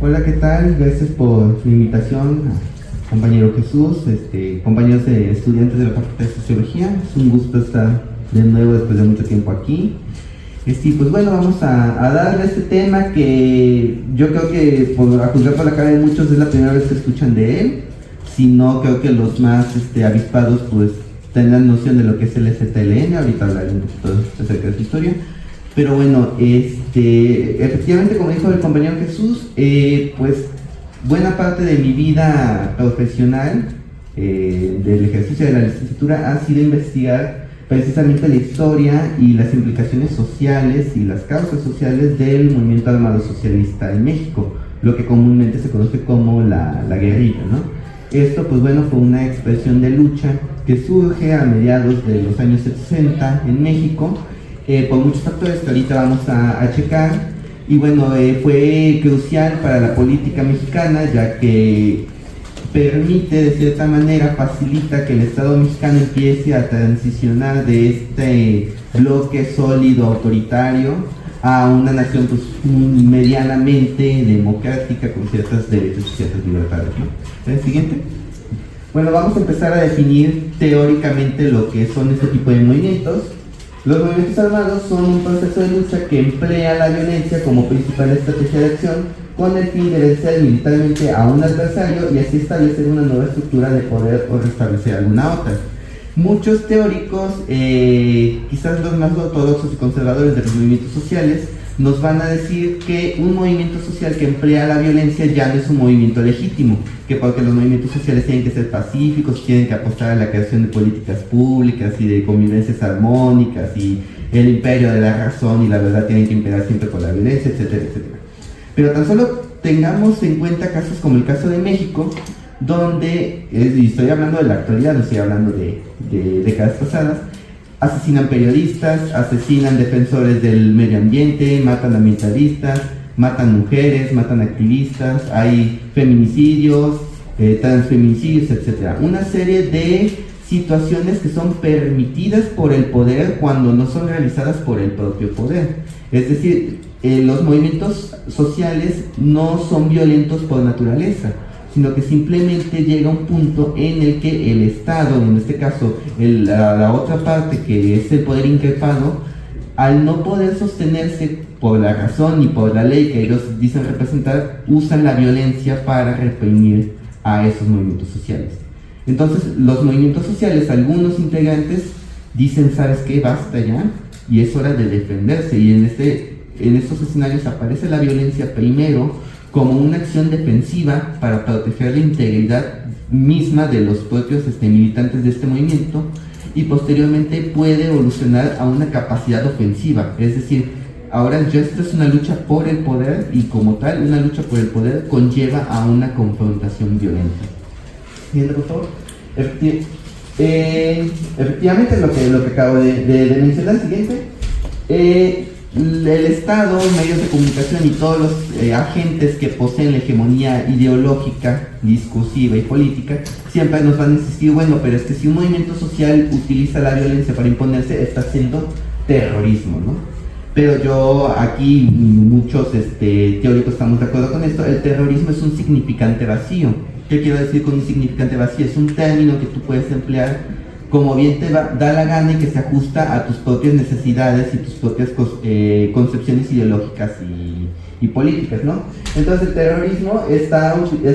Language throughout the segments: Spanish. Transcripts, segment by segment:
Hola, ¿qué tal? Gracias por la invitación, compañero Jesús, compañeros estudiantes de la Facultad de Sociología. Es un gusto estar de nuevo después de mucho tiempo aquí. Pues bueno, vamos a darle a este tema que yo creo que, a juzgar por la cara de muchos, es la primera vez que escuchan de él. Si no, creo que los más avispados pues tengan noción de lo que es el ZLN. Ahorita hablaré un poquito acerca de su historia. Pero bueno, efectivamente, como dijo el compañero Jesús, pues buena parte de mi vida profesional, del ejercicio de la licenciatura, ha sido investigar precisamente la historia y las implicaciones sociales y las causas sociales del movimiento armado socialista en México, lo que comúnmente se conoce como la guerrilla, ¿no? Esto, pues bueno, fue una expresión de lucha que surge a mediados de los años 60 en México, por muchos factores que ahorita vamos a checar. Y bueno, fue crucial para la política mexicana, ya que permite, de cierta manera, facilita que el Estado mexicano empiece a transicionar de este bloque sólido autoritario a una nación pues medianamente democrática con ciertos derechos y ciertas libertades, ¿no? ¿El siguiente? Bueno, vamos a empezar a definir teóricamente lo que son este tipo de movimientos. Los movimientos armados son un proceso de lucha que emplea la violencia como principal estrategia de acción con el fin de vencer militarmente a un adversario y así establecer una nueva estructura de poder o restablecer alguna otra. Muchos teóricos, quizás los más ortodoxos y conservadores de los movimientos sociales, nos van a decir que un movimiento social que emplea la violencia ya no es un movimiento legítimo, que porque los movimientos sociales tienen que ser pacíficos, tienen que apostar a la creación de políticas públicas y de convivencias armónicas, y el imperio de la razón y la verdad tienen que imperar siempre con la violencia, etcétera, etcétera. Pero tan solo tengamos en cuenta casos como el caso de México, donde, y estoy hablando de la actualidad, no estoy hablando de décadas pasadas, asesinan periodistas, asesinan defensores del medio ambiente, matan ambientalistas, matan mujeres, matan activistas, hay feminicidios, transfeminicidios, etc. Una serie de situaciones que son permitidas por el poder cuando no son realizadas por el propio poder. Es decir, los movimientos sociales no son violentos por naturaleza, sino que simplemente llega un punto en el que el Estado, en este caso la otra parte que es el poder increpado, al no poder sostenerse por la razón y por la ley que ellos dicen representar, usan la violencia para reprimir a esos movimientos sociales. Entonces, los movimientos sociales, algunos integrantes dicen, ¿sabes qué? Basta ya, y es hora de defenderse, y en estos escenarios aparece la violencia primero como una acción defensiva para proteger la integridad misma de los propios militantes de este movimiento, y posteriormente puede evolucionar a una capacidad ofensiva, es decir, ahora ya esto es una lucha por el poder, y como tal, una lucha por el poder conlleva a una confrontación violenta. Siguiente, por favor. Efectivamente, lo que acabo de mencionar. Siguiente. El Estado, medios de comunicación y todos los agentes que poseen la hegemonía ideológica, discursiva y política siempre nos van a insistir, bueno, pero es que si un movimiento social utiliza la violencia para imponerse, está haciendo terrorismo, ¿no? Pero yo aquí, muchos teóricos estamos de acuerdo con esto. El terrorismo es un significante vacío. ¿Qué quiero decir con un significante vacío? Es un término que tú puedes emplear como bien te da la gana y que se ajusta a tus propias necesidades y tus propias concepciones ideológicas y políticas, ¿no? Entonces el terrorismo está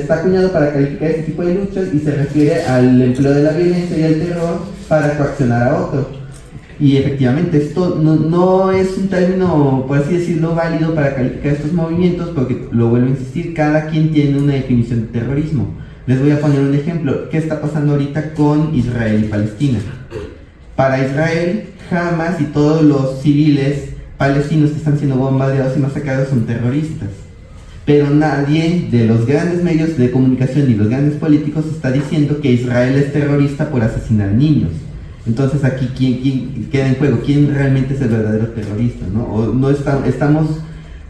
acuñado para calificar este tipo de luchas y se refiere al empleo de la violencia y el terror para coaccionar a otro. Y efectivamente esto no es un término, por así decirlo, válido para calificar estos movimientos, porque, lo vuelvo a insistir, cada quien tiene una definición de terrorismo. Les voy a poner un ejemplo. ¿Qué está pasando ahorita con Israel y Palestina? Para Israel, Hamas y todos los civiles palestinos que están siendo bombardeados y masacrados son terroristas. Pero nadie de los grandes medios de comunicación y los grandes políticos está diciendo que Israel es terrorista por asesinar niños. Entonces aquí, ¿quién queda en juego? ¿Quién realmente es el verdadero terrorista, ¿no? O no estamos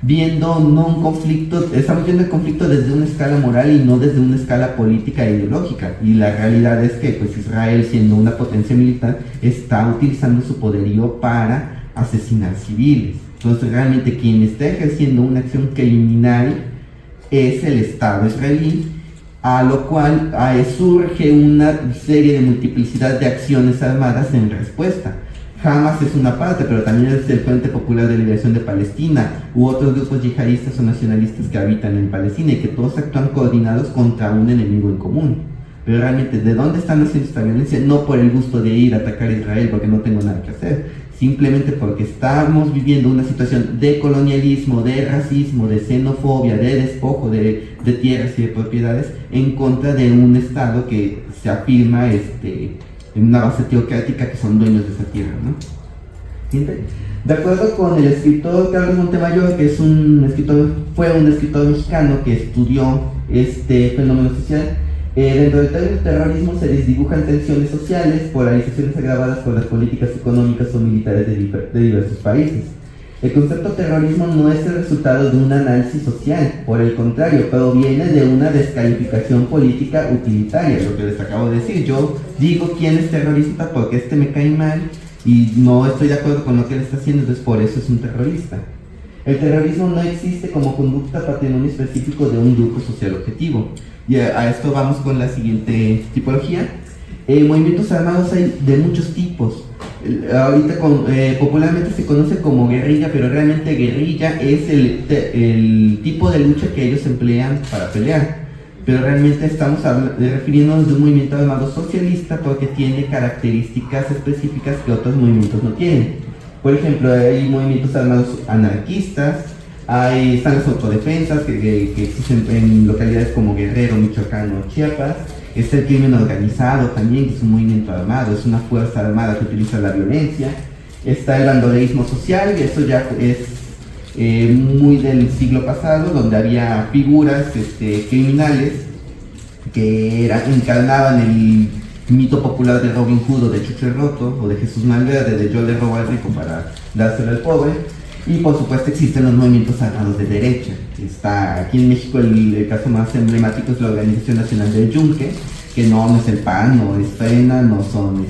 viendo un conflicto, estamos viendo el conflicto desde una escala moral y no desde una escala política e ideológica. Y la realidad es que pues Israel, siendo una potencia militar, está utilizando su poderío para asesinar civiles. Entonces realmente quien está ejerciendo una acción criminal es el Estado israelí, a lo cual surge una serie de multiplicidad de acciones armadas en respuesta. Hamas es una parte, pero también es el Frente Popular de Liberación de Palestina u otros grupos yihadistas o nacionalistas que habitan en Palestina y que todos actúan coordinados contra un enemigo en común. Pero realmente, ¿de dónde están haciendo esta violencia? No por el gusto de ir a atacar a Israel porque no tengo nada que hacer, simplemente porque estamos viviendo una situación de colonialismo, de racismo, de xenofobia, de despojo de tierras y de propiedades en contra de un Estado que se afirma en una base teocrática que son dueños de esa tierra, ¿no? ¿Siente? De acuerdo con el escritor Carlos Montemayor, que fue un escritor mexicano que estudió este fenómeno social, dentro del término terrorismo se les dibujan tensiones sociales, polarizaciones agravadas por las políticas económicas o militares de diversos países. El concepto terrorismo no es el resultado de un análisis social, por el contrario, proviene de una descalificación política utilitaria, lo que les acabo de decir. Yo digo quién es terrorista porque me cae mal y no estoy de acuerdo con lo que él está haciendo, entonces por eso es un terrorista. El terrorismo no existe como conducta patrimonio específico de un grupo social objetivo. Y a esto vamos con la siguiente tipología. Movimientos armados hay de muchos tipos. Ahorita popularmente se conoce como guerrilla, pero realmente guerrilla es el tipo de lucha que ellos emplean para pelear. Pero realmente estamos refiriéndonos de un movimiento armado socialista porque tiene características específicas que otros movimientos no tienen. Por ejemplo, hay movimientos armados anarquistas, están las autodefensas que existen en localidades como Guerrero, Michoacán o Chiapas. Está el crimen organizado también, que es un movimiento armado, es una fuerza armada que utiliza la violencia. Está el bandolerismo social, y eso ya es muy del siglo pasado, donde había figuras criminales que encarnaban el mito popular de Robin Hood o de Chucho el Roto o de Jesús Malverde, de yo le robo al rico para dárselo al pobre. Y por supuesto existen los movimientos armados de derecha. Está aquí en México el caso más emblemático es la Organización Nacional del Yunque, que no es el PAN, no es FRENA, no son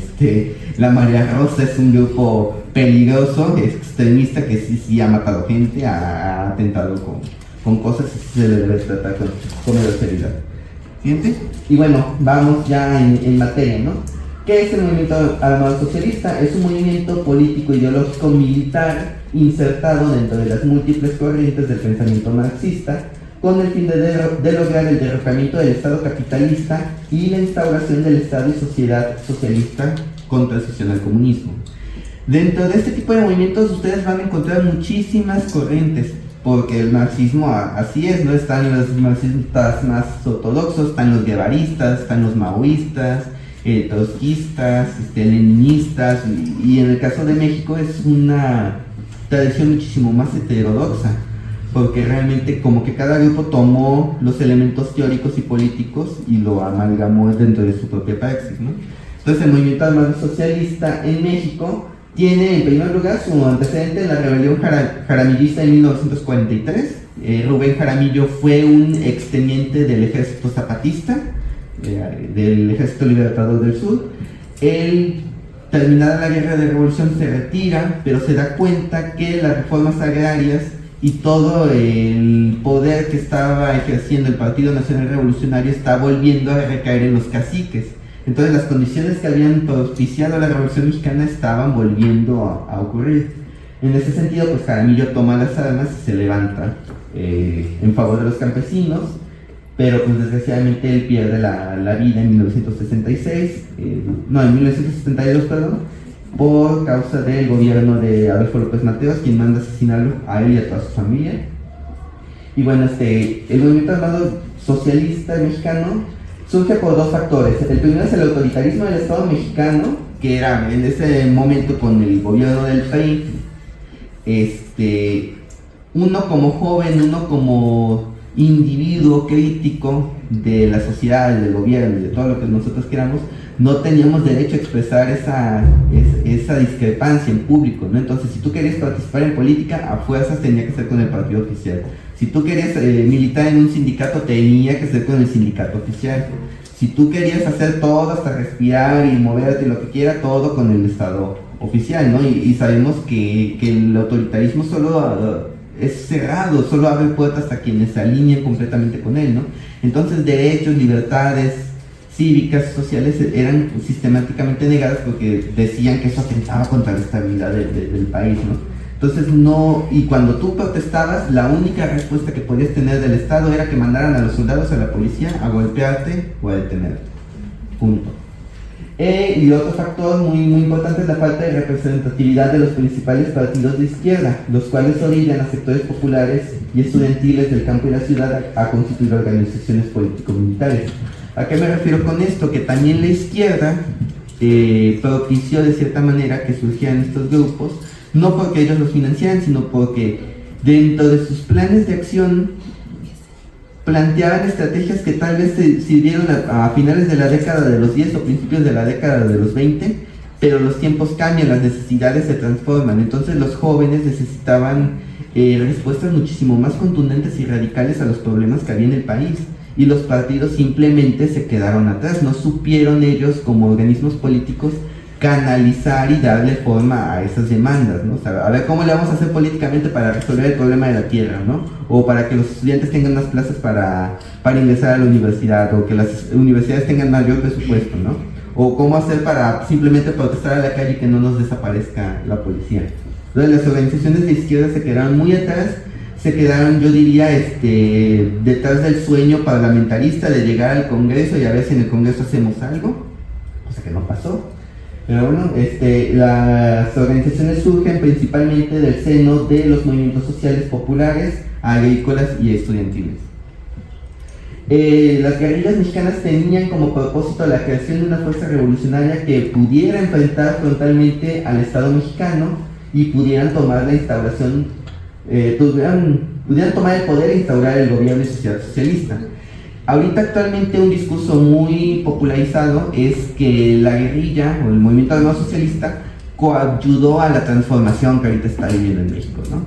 la Marea Rosa, es un grupo peligroso, extremista, que sí ha matado gente, ha atentado con cosas y se le debe tratar con seriedad. ¿Siguiente? Y bueno, vamos ya en materia, ¿no? ¿Qué es el movimiento armado socialista? Es un movimiento político, ideológico, militar, insertado dentro de las múltiples corrientes del pensamiento marxista, con el fin de lograr el derrocamiento del Estado capitalista y la instauración del Estado y sociedad socialista con transición al comunismo. Dentro de este tipo de movimientos ustedes van a encontrar muchísimas corrientes, porque el marxismo así es, ¿no? Están los marxistas más ortodoxos, están los guevaristas, están los maoístas, trotskistas, leninistas, y en el caso de México es una tradición muchísimo más heterodoxa, porque realmente como que cada grupo tomó los elementos teóricos y políticos y lo amalgamó dentro de su propia praxis, ¿no? Entonces el movimiento armado socialista en México tiene en primer lugar su antecedente en la rebelión jaramillista en 1943. Rubén Jaramillo fue un exteniente del ejército zapatista, del Ejército Libertador del Sur. Él, terminada la guerra de revolución, se retira, pero se da cuenta que las reformas agrarias y todo el poder que estaba ejerciendo el Partido Nacional Revolucionario está volviendo a recaer en los caciques. Entonces las condiciones que habían propiciado la Revolución Mexicana estaban volviendo a ocurrir. En ese sentido, pues Jaramillo toma las armas y se levanta en favor de los campesinos, pero pues desgraciadamente él pierde la vida en 1972, perdón, por causa del gobierno de Adolfo López Mateos, quien manda asesinarlo a él y a toda su familia. Y bueno, el movimiento armado socialista mexicano surge por dos factores. El primero es el autoritarismo del Estado mexicano, que era en ese momento con el gobierno del PRI, uno como joven, uno como individuo crítico de la sociedad, del gobierno y de todo lo que nosotros queramos, no teníamos derecho a expresar esa discrepancia en público, ¿no? Entonces, si tú querías participar en política, a fuerzas tenía que ser con el partido oficial. Si tú querías militar en un sindicato, tenía que ser con el sindicato oficial. Si tú querías hacer todo, hasta respirar y moverte, lo que quiera, todo con el Estado oficial, ¿no? Y sabemos que el autoritarismo solo es cerrado, solo abre puertas a quienes se alinean completamente con él, ¿no? Entonces derechos, libertades cívicas, sociales eran sistemáticamente negadas porque decían que eso atentaba contra la estabilidad del país, ¿no? Entonces no, y cuando tú protestabas, la única respuesta que podías tener del Estado era que mandaran a los soldados, a la policía, a golpearte o a detenerte. Punto. Y otro factor muy importante es la falta de representatividad de los principales partidos de izquierda, los cuales obligan a sectores populares y estudiantiles del campo y la ciudad a constituir organizaciones político-militares. ¿A qué me refiero con esto? Que también la izquierda propició de cierta manera que surgieran estos grupos, no porque ellos los financiaran, sino porque dentro de sus planes de acción planteaban estrategias que tal vez se sirvieron a finales de la década de los 10 o principios de la década de los 20, pero los tiempos cambian, las necesidades se transforman, entonces los jóvenes necesitaban respuestas muchísimo más contundentes y radicales a los problemas que había en el país, y los partidos simplemente se quedaron atrás, no supieron ellos como organismos políticos canalizar y darle forma a esas demandas, ¿no? O sea, a ver cómo le vamos a hacer políticamente para resolver el problema de la tierra, ¿no? O para que los estudiantes tengan más plazas para ingresar a la universidad, o que las universidades tengan mayor presupuesto, ¿no? O cómo hacer para simplemente protestar a la calle y que no nos desaparezca la policía. Entonces las organizaciones de izquierda se quedaron muy atrás, se quedaron, yo diría, detrás del sueño parlamentarista de llegar al Congreso y a ver si en el Congreso hacemos algo, cosa que no pasó. Pero bueno, las organizaciones surgen principalmente del seno de los movimientos sociales populares, agrícolas y estudiantiles. Las guerrillas mexicanas tenían como propósito la creación de una fuerza revolucionaria que pudiera enfrentar frontalmente al Estado mexicano y pudieran tomar la instauración, pudieran tomar el poder e instaurar el gobierno y sociedad socialista. Ahorita actualmente un discurso muy popularizado es que la guerrilla o el movimiento armado socialista coayudó a la transformación que ahorita está viviendo en México, ¿no?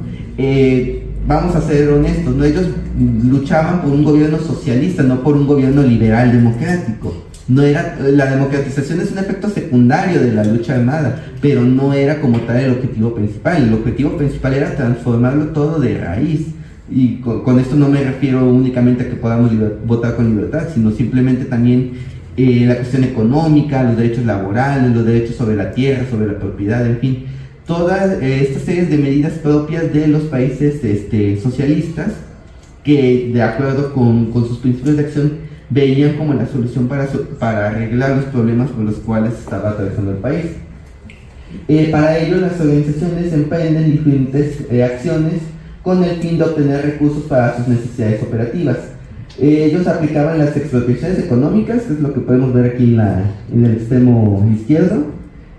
Vamos a ser honestos, ¿no? Ellos luchaban por un gobierno socialista, no por un gobierno liberal democrático. No era, la democratización es un efecto secundario de la lucha armada, pero no era como tal el objetivo principal. El objetivo principal era transformarlo todo de raíz. Y con esto no me refiero únicamente a que podamos votar con libertad, sino simplemente también la cuestión económica, los derechos laborales, los derechos sobre la tierra, sobre la propiedad, en fin, todas estas series de medidas propias de los países socialistas que, de acuerdo con sus principios de acción, veían como la solución para arreglar los problemas por los cuales estaba atravesando el país. Para ello, las organizaciones emprenden diferentes acciones con el fin de obtener recursos para sus necesidades operativas. Ellos aplicaban las expropiaciones económicas, que es lo que podemos ver aquí en el extremo izquierdo,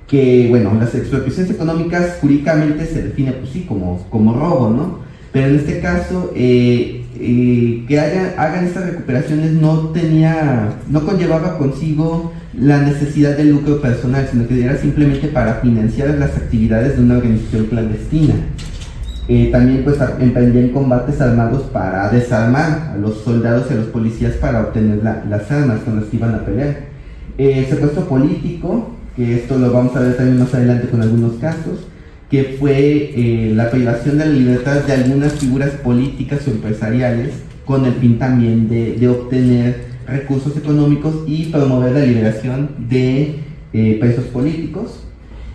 que bueno, las expropiaciones económicas jurídicamente se define pues sí como robo, ¿no? Pero en este caso, que hagan estas recuperaciones no conllevaba consigo la necesidad de lucro personal, sino que era simplemente para financiar las actividades de una organización clandestina. También pues emprendían combates armados para desarmar a los soldados y a los policías para obtener las armas con las que iban a pelear. Secuestro político, que esto lo vamos a ver también más adelante con algunos casos, que fue la privación de la libertad de algunas figuras políticas o empresariales con el fin también de obtener recursos económicos y promover la liberación de presos políticos.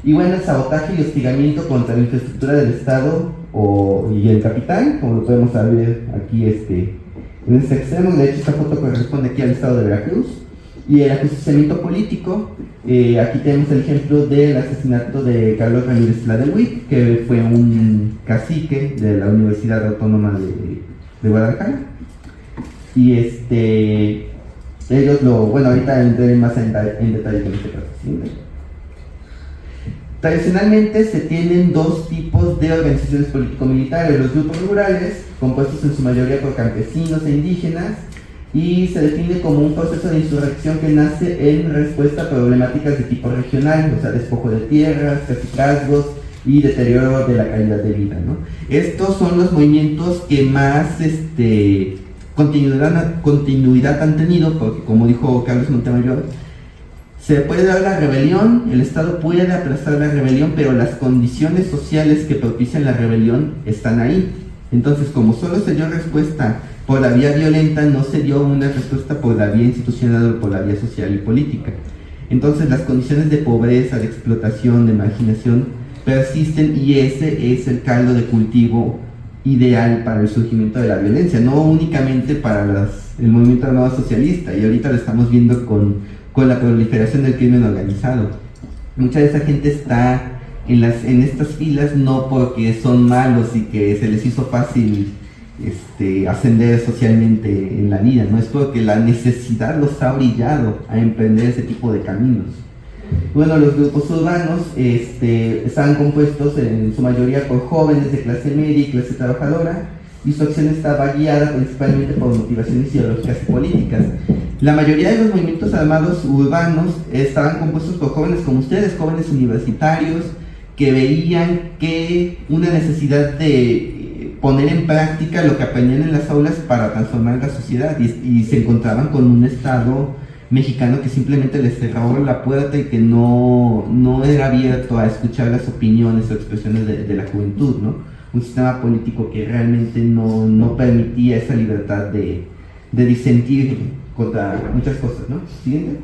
Y bueno, el sabotaje y hostigamiento contra la infraestructura del Estado y el capital, como lo podemos ver aquí en este extremo. De hecho, esta foto corresponde aquí al Estado de Veracruz. Y el ajusticiamiento político, aquí tenemos el ejemplo del asesinato de Carlos Ramírez Tladehuit, que fue un cacique de la Universidad Autónoma de Guadalajara. Y ellos ahorita entraré más en detalle con este caso, ¿sí? Tradicionalmente se tienen dos tipos de organizaciones político-militares: los grupos rurales, compuestos en su mayoría por campesinos e indígenas, y se define como un proceso de insurrección que nace en respuesta a problemáticas de tipo regional, o sea, despojo de tierras, cacicazgos y deterioro de la calidad de vida, ¿no? Estos son los movimientos que más continuidad han tenido, porque como dijo Carlos Montemayor, se puede dar la rebelión, el Estado puede aplastar la rebelión, pero las condiciones sociales que propician la rebelión están ahí. Entonces, como solo se dio respuesta por la vía violenta, no se dio una respuesta por la vía institucional o por la vía social y política. Entonces, las condiciones de pobreza, de explotación, de marginación persisten, y ese es el caldo de cultivo ideal para el surgimiento de la violencia, no únicamente para el movimiento armado socialista, y ahorita lo estamos viendo con la proliferación del crimen organizado. Mucha de esa gente está en estas filas no porque son malos y que se les hizo fácil ascender socialmente en la vida, no es porque la necesidad los ha orillado a emprender ese tipo de caminos. Bueno, los grupos urbanos estaban compuestos en su mayoría por jóvenes de clase media y clase trabajadora, y su acción estaba guiada principalmente por motivaciones ideológicas y políticas. La mayoría de los movimientos armados urbanos estaban compuestos por jóvenes como ustedes, jóvenes universitarios, que veían que una necesidad de poner en práctica lo que aprendían en las aulas para transformar la sociedad, y se encontraban con un Estado mexicano que simplemente les cerraba la puerta y que no era abierto a escuchar las opiniones o expresiones de la juventud, ¿no? Un sistema político que realmente no permitía esa libertad de disentir contra muchas cosas, ¿no? ¿Siguiente?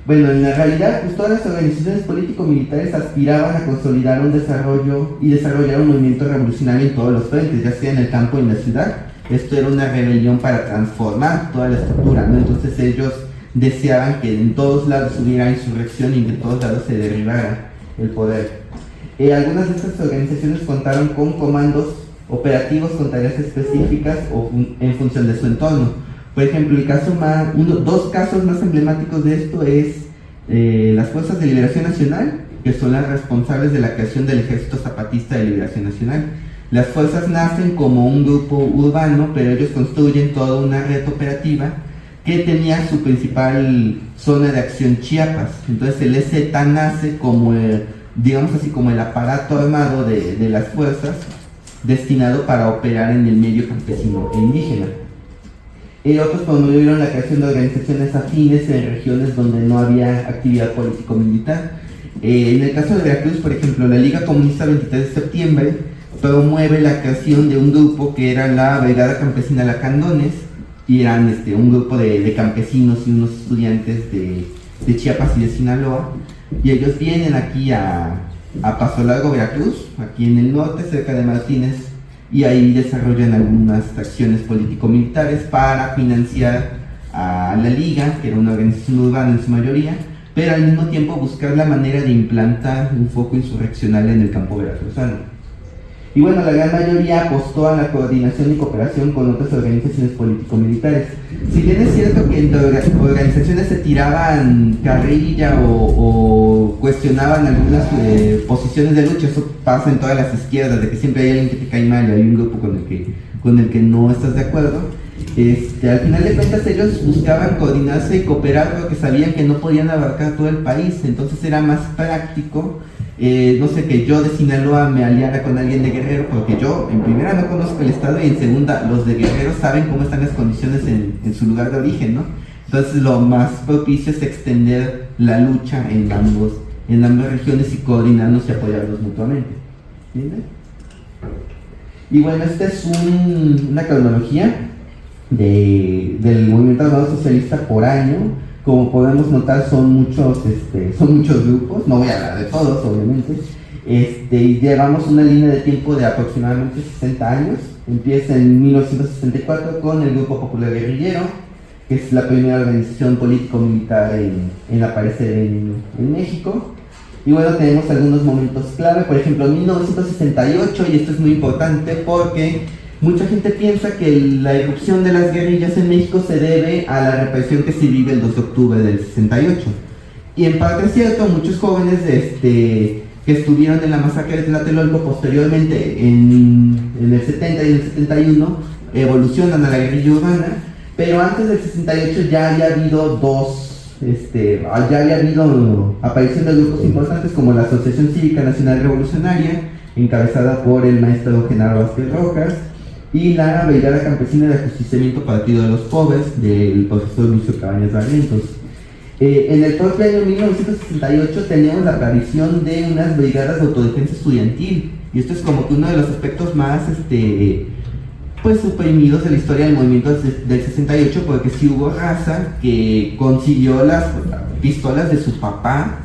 Bueno, en la realidad, pues todas las organizaciones político-militares aspiraban a consolidar un desarrollo y desarrollar un movimiento revolucionario en todos los frentes, ya sea en el campo y en la ciudad. Esto era una rebelión para transformar toda la estructura, ¿no? Entonces ellos deseaban que en todos lados hubiera insurrección y que en todos lados se derribara el poder. Algunas de estas organizaciones contaron con comandos operativos con tareas específicas o en función de su entorno. Por ejemplo, dos casos más emblemáticos de esto es las Fuerzas de Liberación Nacional, que son las responsables de la creación del Ejército Zapatista de Liberación Nacional. Las fuerzas nacen como un grupo urbano, pero ellos construyen toda una red operativa que tenía su principal zona de acción Chiapas. Entonces el EZ nace como digamos así, como el aparato armado de las fuerzas destinado para operar en el medio campesino e indígena. Otros promovieron la creación de organizaciones afines en regiones donde no había actividad político-militar. En el caso de Veracruz, por ejemplo, la Liga Comunista 23 de septiembre promueve la creación de un grupo que era la Brigada Campesina Lacandones, y eran un grupo de campesinos y unos estudiantes de Chiapas y de Sinaloa, y ellos vienen aquí a Paso Largo, Veracruz, aquí en el norte, cerca de Martínez, y ahí desarrollan algunas acciones político-militares para financiar a la Liga, que era una organización urbana en su mayoría, pero al mismo tiempo buscar la manera de implantar un foco insurreccional en el campo veracruzano. Y bueno, la gran mayoría apostó a la coordinación y cooperación con otras organizaciones político-militares. Si bien es cierto que entre organizaciones se tiraban carrilla o cuestionaban algunas posiciones de lucha, eso pasa en todas las izquierdas, de que siempre hay alguien que te cae mal y hay un grupo con el que no estás de acuerdo. Al final de cuentas ellos buscaban coordinarse y cooperar porque sabían que no podían abarcar todo el país, entonces era más práctico no sé, que yo de Sinaloa me aliara con alguien de Guerrero, porque yo en primera no conozco el estado y en segunda los de Guerrero saben cómo están las condiciones en su lugar de origen, ¿no? Entonces lo más propicio es extender la lucha en ambas regiones y coordinarnos y apoyarnos mutuamente. ¿Entiendes? Y bueno, esta es una cronología del movimiento armado socialista por año. Como podemos notar, son muchos grupos, no voy a hablar de todos, obviamente. Y llevamos una línea de tiempo de aproximadamente 60 años. Empieza en 1964 con el Grupo Popular Guerrillero, que es la primera organización político-militar en aparecer en México. Y bueno, tenemos algunos momentos clave, por ejemplo, 1968, y esto es muy importante porque mucha gente piensa que la irrupción de las guerrillas en México se debe a la represión que se vive el 2 de octubre del 68. Y en parte es cierto, muchos jóvenes que estuvieron en la masacre de Tlatelolco posteriormente en el 70 y el 71 evolucionan a la guerrilla urbana, pero antes del 68 ya había habido aparición de grupos importantes como la Asociación Cívica Nacional Revolucionaria, encabezada por el maestro Genaro Vázquez Rojas, y la Brigada Campesina de Ajusticiamiento Partido de los Pobres, del profesor Lucio Cabañas Barrientos. En el propio año 1968 tenemos la aparición de unas brigadas de autodefensa estudiantil, y esto es como que uno de los aspectos más pues suprimidos de la historia del movimiento del 68, porque sí hubo raza que consiguió las pistolas de su papá,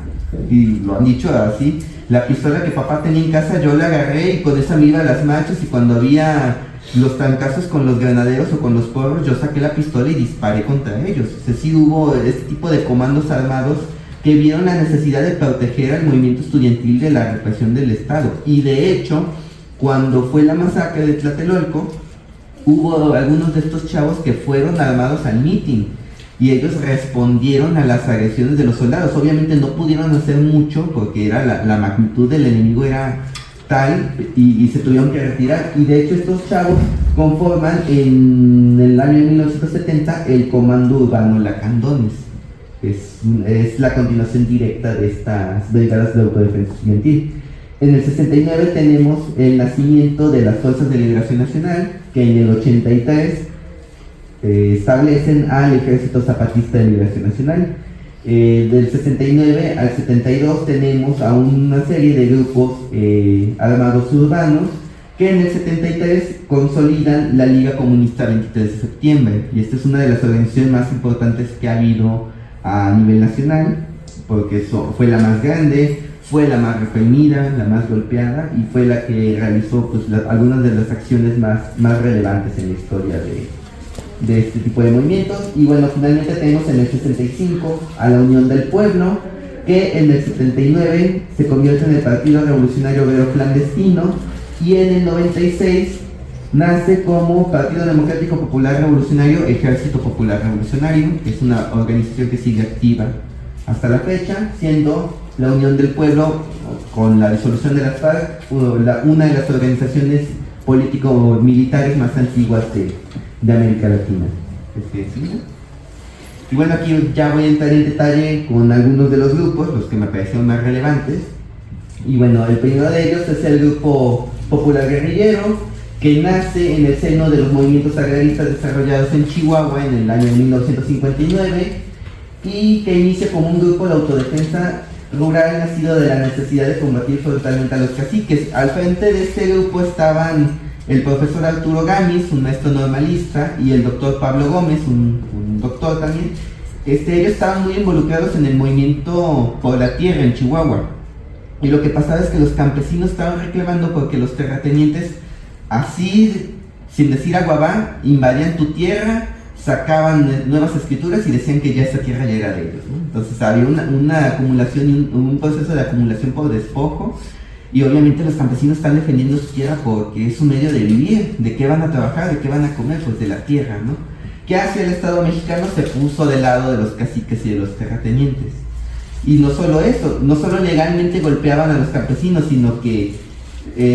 y lo han dicho así: la pistola que papá tenía en casa yo la agarré y con esa me iba a las marchas, y cuando había los trancazos con los granaderos o con los porros, yo saqué la pistola y disparé contra ellos. O sea, sí hubo este tipo de comandos armados que vieron la necesidad de proteger al movimiento estudiantil de la represión del Estado. Y de hecho, cuando fue la masacre de Tlatelolco, hubo algunos de estos chavos que fueron armados al mitin, y ellos respondieron a las agresiones de los soldados. Obviamente no pudieron hacer mucho porque era la magnitud del enemigo era tal, y se tuvieron que retirar. Y de hecho estos chavos conforman en el año 1970 el Comando Urbano Lacandones. Es la continuación directa de estas brigadas de autodefensa estudiantil. En el 69 tenemos el nacimiento de las Fuerzas de Liberación Nacional, que en el 83 establecen al Ejército Zapatista de Liberación Nacional. Del 69 al 72 tenemos a una serie de grupos armados urbanos que en el 73 consolidan la Liga Comunista 23 de septiembre, y esta es una de las organizaciones más importantes que ha habido a nivel nacional, porque fue la más grande, fue la más reprimida, la más golpeada, y fue la que realizó pues, algunas de las acciones más relevantes en la historia de este tipo de movimientos. Y bueno, finalmente tenemos en el 65 a la Unión del Pueblo, que en el 79 se convierte en el Partido Revolucionario Obrero Clandestino, y en el 96 nace como Partido Democrático Popular Revolucionario Ejército Popular Revolucionario, que es una organización que sigue activa hasta la fecha, siendo la Unión del Pueblo, con la disolución de las FARC, una de las organizaciones político-militares más antiguas de América Latina. Y bueno, aquí ya voy a entrar en detalle con algunos de los grupos, los que me parecieron más relevantes. Y bueno, el primero de ellos es el Grupo Popular Guerrillero, que nace en el seno de los movimientos agraristas desarrollados en Chihuahua en el año 1959, y que inicia como un grupo de autodefensa rural nacido de la necesidad de combatir frontalmente a los caciques. Al frente de este grupo estaban el profesor Arturo Gámez, un maestro normalista, y el doctor Pablo Gómez, un doctor también. Ellos estaban muy involucrados en el movimiento por la tierra en Chihuahua, y lo que pasaba es que los campesinos estaban reclamando porque los terratenientes, así sin decir aguabá, invadían tu tierra, sacaban nuevas escrituras y decían que ya esa tierra ya era de ellos, ¿no? Entonces había una acumulación y un proceso de acumulación por despojo, y obviamente los campesinos están defendiendo su tierra porque es un medio de vivir. ¿De qué van a trabajar? ¿De qué van a comer? Pues de la tierra, ¿no? ¿Qué hace el Estado mexicano? Se puso del lado de los caciques y de los terratenientes. Y no solo eso, no solo legalmente golpeaban a los campesinos, sino que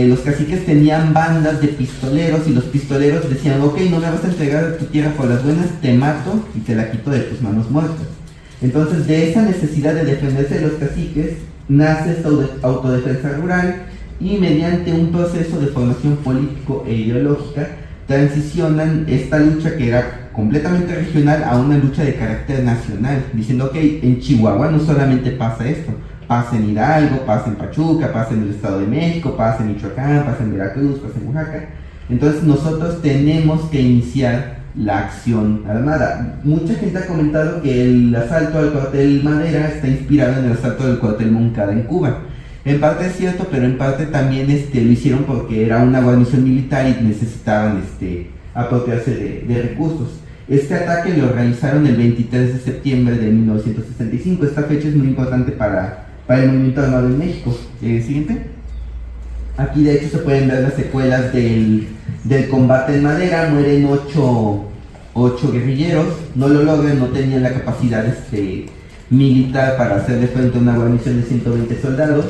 los caciques tenían bandas de pistoleros, y los pistoleros decían: ok, no me vas a entregar tu tierra por las buenas, te mato y te la quito de tus manos muertas. Entonces, de esa necesidad de defenderse de los caciques nace esta autodefensa rural, y mediante un proceso de formación político e ideológica transicionan esta lucha, que era completamente regional, a una lucha de carácter nacional, diciendo: ok, en Chihuahua no solamente pasa esto, pasa en Hidalgo, pasa en Pachuca, pasa en el Estado de México, pasa en Michoacán, pasa en Veracruz, pasa en Oaxaca. Entonces nosotros tenemos que iniciar la acción armada. Mucha gente ha comentado que el asalto al cuartel Madera está inspirado en el asalto del cuartel Moncada en Cuba. En parte es cierto, pero en parte también lo hicieron porque era una guarnición militar y necesitaban apropiarse de recursos. Este ataque lo realizaron el 23 de septiembre de 1965. Esta fecha es muy importante para el movimiento armado en México. Siguiente. Aquí de hecho se pueden ver las secuelas del combate en Madera. Mueren 8 guerrilleros, no lo logran, no tenían la capacidad militar para hacerle frente a una guarnición de 120 soldados.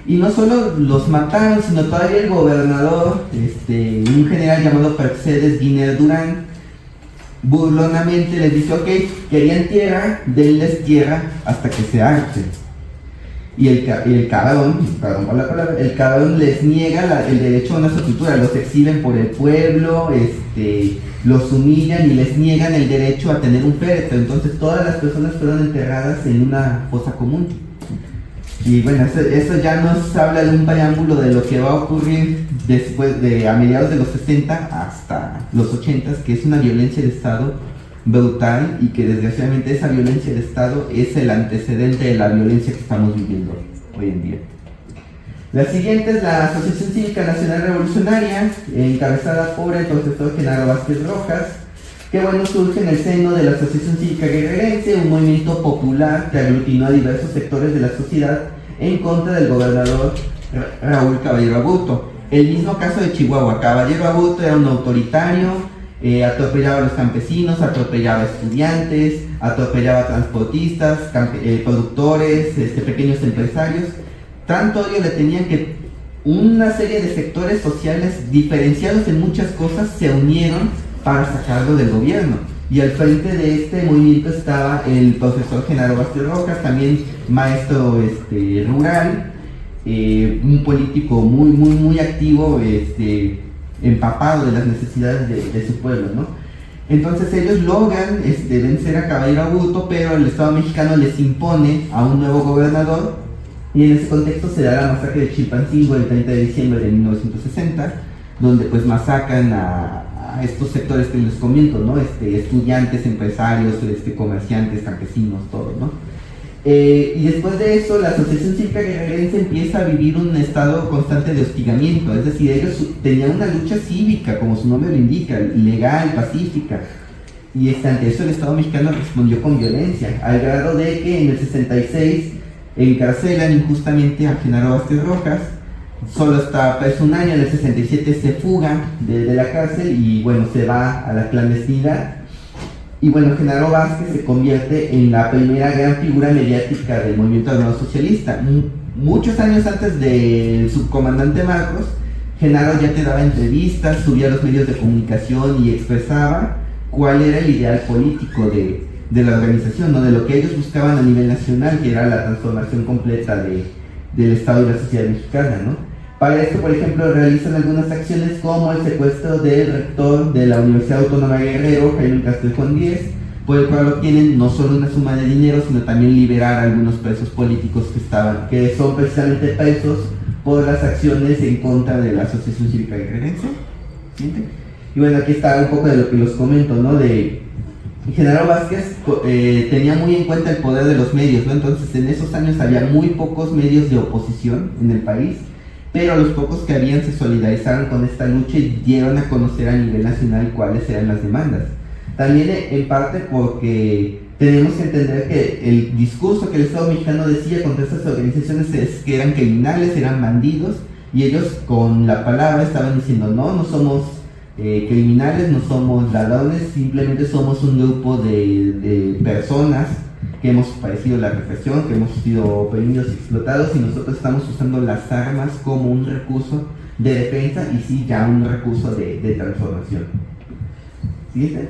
Y no solo los mataron, sino todavía el gobernador, un general llamado Percedes Guiner Durán, burlonamente les dice: ok, querían tierra, denles tierra hasta que se harten. y el cabrón, perdón por la palabra, el cabrón les niega el derecho a una sepultura, los exhiben por el pueblo, los humillan y les niegan el derecho a tener un féretro. Entonces todas las personas fueron enterradas en una fosa común. Y bueno, eso ya nos habla de un preámbulo de lo que va a ocurrir después a mediados de los 60 hasta los 80, que es una violencia de Estado brutal, y que desgraciadamente esa violencia de Estado es el antecedente de la violencia que estamos viviendo hoy en día. La siguiente es la Asociación Cívica Nacional Revolucionaria, encabezada por el profesor Genaro Vázquez Rojas, que bueno, surge en el seno de la Asociación Cívica Guerrerense, un movimiento popular que aglutinó a diversos sectores de la sociedad en contra del gobernador Raúl Caballero Aburto. El mismo caso de Chihuahua, Caballero Aburto era un autoritario, atropellaba a los campesinos, atropellaba a estudiantes, atropellaba a transportistas, productores, pequeños empresarios. Tanto odio le tenían que una serie de sectores sociales diferenciados en muchas cosas se unieron para sacarlo del gobierno. Y al frente de este movimiento estaba el profesor Genaro Vázquez Rojas, también maestro rural, un político muy activo, empapado de las necesidades de su pueblo, ¿no? Entonces ellos logran vencer a Caballero Aburto, pero el Estado mexicano les impone a un nuevo gobernador, y en ese contexto se da la masacre de Chilpancingo el 30 de diciembre de 1960, donde pues masacran a estos sectores que les comento, ¿no? Estudiantes, empresarios, comerciantes, campesinos, todo, ¿no? Y después de eso, la Asociación Cívica Guerrerense empieza a vivir un estado constante de hostigamiento, es decir, ellos tenían una lucha cívica, como su nombre lo indica, legal, pacífica, y ante eso el Estado mexicano respondió con violencia, al grado de que en el 66 encarcelan injustamente a Genaro Vázquez Rojas. Solo está preso un año, en el 67 se fuga de la cárcel y bueno, se va a la clandestinidad. Y bueno, Genaro Vázquez se convierte en la primera gran figura mediática del movimiento armado socialista. Muchos años antes del subcomandante Marcos, Genaro ya te daba entrevistas, subía a los medios de comunicación y expresaba cuál era el ideal político de la organización, ¿no? De lo que ellos buscaban a nivel nacional, que era la transformación completa del Estado y la sociedad mexicana, ¿no? Para esto, por ejemplo, realizan algunas acciones como el secuestro del rector de la Universidad Autónoma de Guerrero, Jaime Castrejón Díez, por el cual obtienen no solo una suma de dinero, sino también liberar a algunos presos políticos que son precisamente presos por las acciones en contra de la Asociación Cívica Guerrerense. Y bueno, aquí está un poco de lo que los comento, ¿no? Genaro Vázquez tenía muy en cuenta el poder de los medios, ¿no? Entonces en esos años había muy pocos medios de oposición en el país, pero los pocos que habían se solidarizaron con esta lucha y dieron a conocer a nivel nacional cuáles eran las demandas. También en parte porque tenemos que entender que el discurso que el Estado mexicano decía contra estas organizaciones es que eran criminales, eran bandidos, y ellos con la palabra estaban diciendo no somos criminales, no somos ladrones, simplemente somos un grupo de personas que hemos padecido la represión, que hemos sido oprimidos y explotados, y nosotros estamos usando las armas como un recurso de defensa y sí ya un recurso de transformación. ¿Siguiente?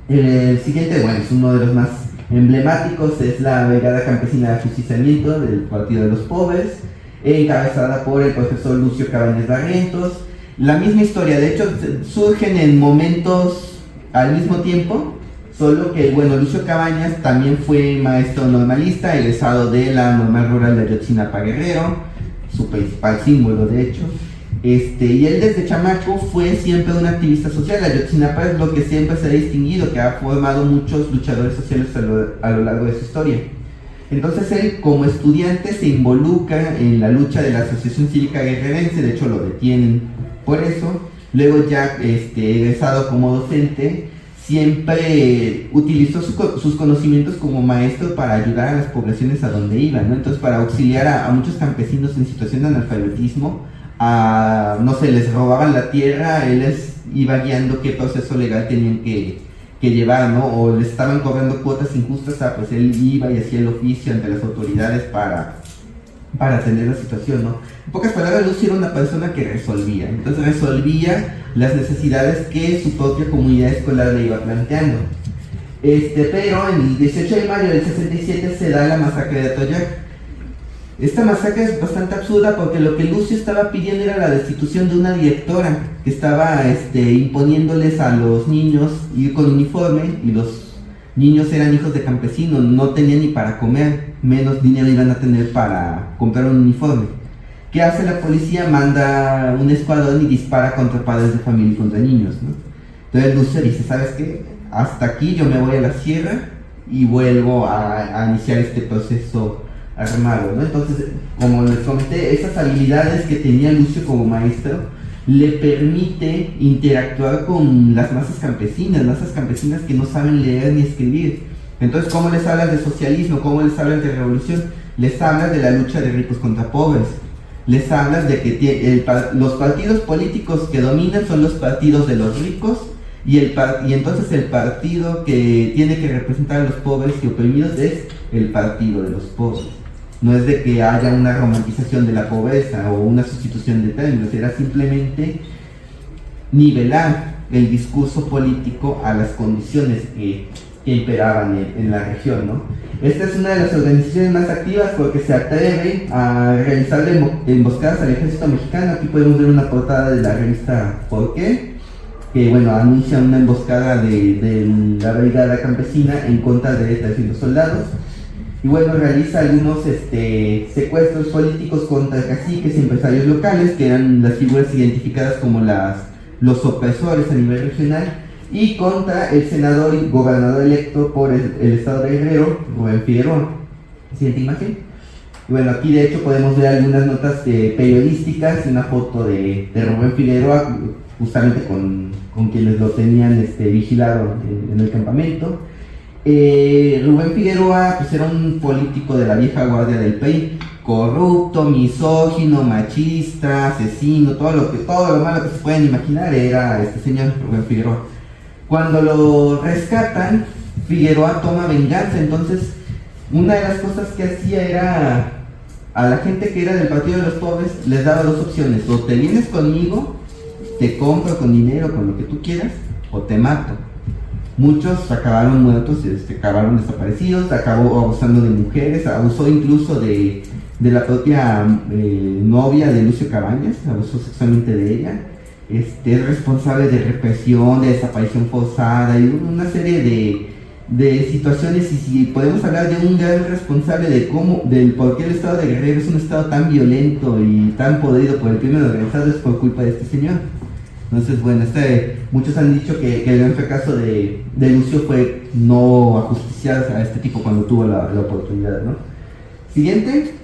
El siguiente, bueno, es uno de los más emblemáticos, es la Brigada Campesina de Ajusticiamiento del Partido de los Pobres, encabezada por el profesor Lucio Cabañas Barrientos. La misma historia, de hecho surgen en momentos al mismo tiempo, solo que bueno, Lucio Cabañas también fue maestro normalista, egresado de la Normal Rural de Ayotzinapa Guerrero, su principal símbolo de hecho, y él desde chamaco fue siempre un activista social. Ayotzinapa es lo que siempre se ha distinguido, que ha formado muchos luchadores sociales a lo largo de su historia. Entonces él como estudiante se involucra en la lucha de la Asociación Cívica Guerrerense, de hecho lo detienen por eso. Luego ya egresado como docente, siempre utilizó sus conocimientos como maestro para ayudar a las poblaciones a donde iban, ¿no? Entonces para auxiliar a muchos campesinos en situación de analfabetismo, no sé, les robaban la tierra, él les iba guiando qué proceso legal tenían que llevar, ¿no? O les estaban cobrando cuotas injustas, pues él iba y hacía el oficio ante las autoridades para atender la situación, ¿no? En pocas palabras, Lucio era una persona que resolvía. Entonces resolvía las necesidades que su propia comunidad escolar le iba planteando. Pero en el 18 de mayo del 67 se da la masacre de Atoyac. Esta masacre es bastante absurda porque lo que Lucio estaba pidiendo era la destitución de una directora que estaba imponiéndoles a los niños ir con uniforme, y los niños eran hijos de campesinos, no tenían ni para comer, menos dinero iban a tener para comprar un uniforme. ¿Qué hace la policía? Manda un escuadrón y dispara contra padres de familia y contra niños, ¿no? Entonces Lucio dice, ¿sabes qué? Hasta aquí, yo me voy a la sierra y vuelvo a iniciar este proceso armado, ¿no? Entonces, como les comenté, esas habilidades que tenía Lucio como maestro le permite interactuar con las masas campesinas que no saben leer ni escribir. Entonces, ¿cómo les hablas de socialismo? ¿Cómo les hablas de revolución? Les hablas de la lucha de ricos contra pobres. Les hablas de que los partidos políticos que dominan son los partidos de los ricos, y entonces el partido que tiene que representar a los pobres y oprimidos es el partido de los pobres. No es de que haya una romantización de la pobreza o una sustitución de términos, era simplemente nivelar el discurso político a las condiciones que imperaban en la región, ¿no? Esta es una de las organizaciones más activas porque se atreve a realizar emboscadas al ejército mexicano. Aquí podemos ver una portada de la revista ¿Por qué?, que anuncia una emboscada de la brigada campesina en contra de 300 soldados. Y realiza algunos secuestros políticos contra caciques y empresarios locales, que eran las figuras identificadas como los opresores a nivel regional, y contra el senador y gobernador electo por el estado de Guerrero, Rubén Figueroa. Siguiente imagen. Y aquí de hecho podemos ver algunas notas periodísticas y una foto de Rubén Figueroa, justamente con quienes lo tenían vigilado en el campamento. Rubén Figueroa era un político de la vieja guardia del PRI, corrupto, misógino, machista, asesino, todo lo malo que se pueden imaginar era este señor Rubén Figueroa. Cuando lo rescatan, Figueroa toma venganza. Entonces, una de las cosas que hacía era, a la gente que era del partido de los pobres les daba dos opciones: o te vienes conmigo, te compro con dinero, con lo que tú quieras, o te mato. Muchos acabaron muertos, acabaron desaparecidos, acabó abusando de mujeres, abusó incluso de la propia novia de Lucio Cabañas, abusó sexualmente de ella. Es responsable de represión, de desaparición forzada y una serie de situaciones. Y si podemos hablar de un gran responsable del por qué el estado de Guerrero es un estado tan violento y tan podrido por el crimen organizado, es por culpa de este señor. Entonces, muchos han dicho que el gran fracaso de Lucio fue no ajusticiar a este tipo cuando tuvo la oportunidad, ¿no? Siguiente.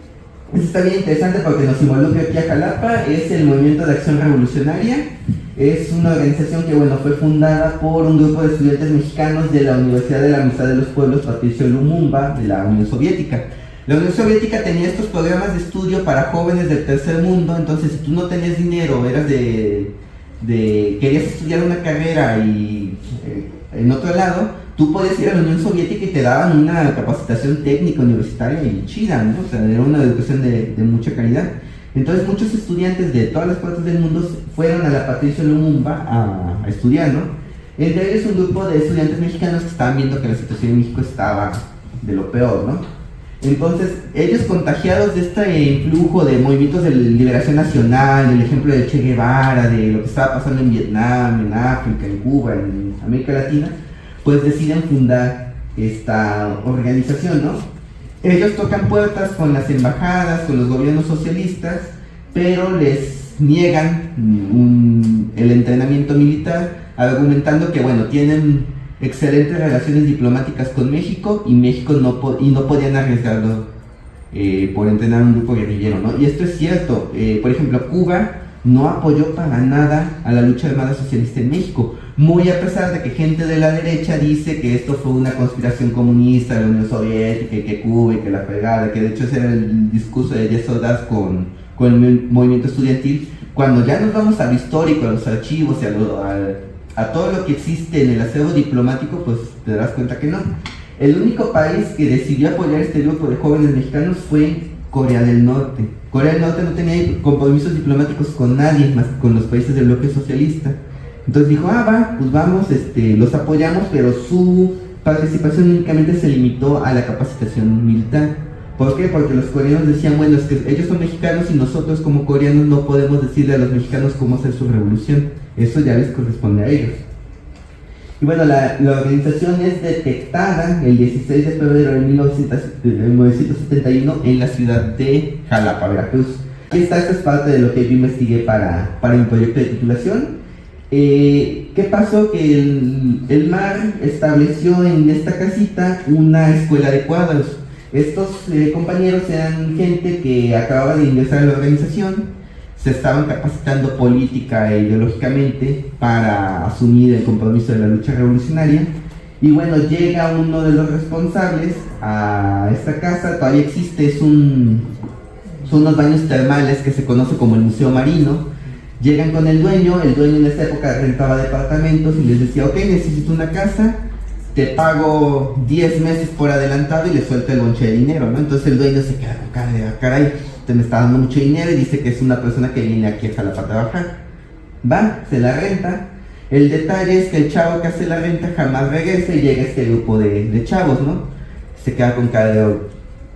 Este está bien interesante porque nos involucra aquí a Jalapa. Es el Movimiento de Acción Revolucionaria. Es una organización que fue fundada por un grupo de estudiantes mexicanos de la Universidad de la Amistad de los Pueblos Patricio Lumumba de la Unión Soviética. La Unión Soviética tenía estos programas de estudio para jóvenes del tercer mundo. Entonces, si tú no tenías dinero, eras querías estudiar una carrera y en otro lado, tú podías ir a la Unión Soviética y te daban una capacitación técnica universitaria y chida, ¿no? O sea, era una educación de mucha calidad. Entonces muchos estudiantes de todas las partes del mundo fueron a la Patricio Lumumba a estudiar, ¿no? Entre ellos un grupo de estudiantes mexicanos que estaban viendo que la situación en México estaba de lo peor, ¿no? Entonces, ellos, contagiados de este influjo de movimientos de liberación nacional, del ejemplo de Che Guevara, de lo que estaba pasando en Vietnam, en África, en Cuba, en América Latina, pues deciden fundar esta organización, ¿no? Ellos tocan puertas con las embajadas, con los gobiernos socialistas, pero les niegan el entrenamiento militar, argumentando que, tienen excelentes relaciones diplomáticas con México y México no podían arriesgarlo por entrenar un grupo guerrillero, ¿no? Y esto es cierto. Por ejemplo, Cuba no apoyó para nada a la lucha armada socialista en México, muy a pesar de que gente de la derecha dice que esto fue una conspiración comunista de la Unión Soviética, y que Cuba y que la fregada, que de hecho ese era el discurso de Díaz Ordaz con el movimiento estudiantil. Cuando ya nos vamos a lo histórico, a los archivos y a todo lo que existe en el acervo diplomático, pues te das cuenta que no. El único país que decidió apoyar este grupo de jóvenes mexicanos fue Corea del Norte. Corea del Norte no tenía compromisos diplomáticos con nadie más que con los países del bloque socialista. Entonces dijo, pues vamos, los apoyamos, pero su participación únicamente se limitó a la capacitación militar. ¿Por qué? Porque los coreanos decían, bueno, es que ellos son mexicanos y nosotros como coreanos no podemos decirle a los mexicanos cómo hacer su revolución. Eso ya les corresponde a ellos. Y bueno, la organización es detectada el 16 de febrero de 1971 en la ciudad de Jalapa, Veracruz. Aquí está, esta es parte de lo que yo investigué para mi proyecto de titulación. ¿Qué pasó? Que el MAR estableció en esta casita una escuela de cuadros. Estos compañeros eran gente que acababa de ingresar a la organización, se estaban capacitando política e ideológicamente para asumir el compromiso de la lucha revolucionaria. Y bueno, llega uno de los responsables a esta casa, todavía existe, son unos baños termales que se conoce como el Museo Marino. Llegan con el dueño en esta época rentaba departamentos y les decía, ok, necesito una casa, te pago 10 meses por adelantado y le suelta el bonche de dinero, ¿no? Entonces el dueño se queda, caray, te me está dando mucho dinero, y dice que es una persona que viene aquí a Jalapa a trabajar. Va, se la renta. El detalle es que el chavo que hace la renta jamás regresa y llega este grupo de chavos, ¿no? Se queda con cara de,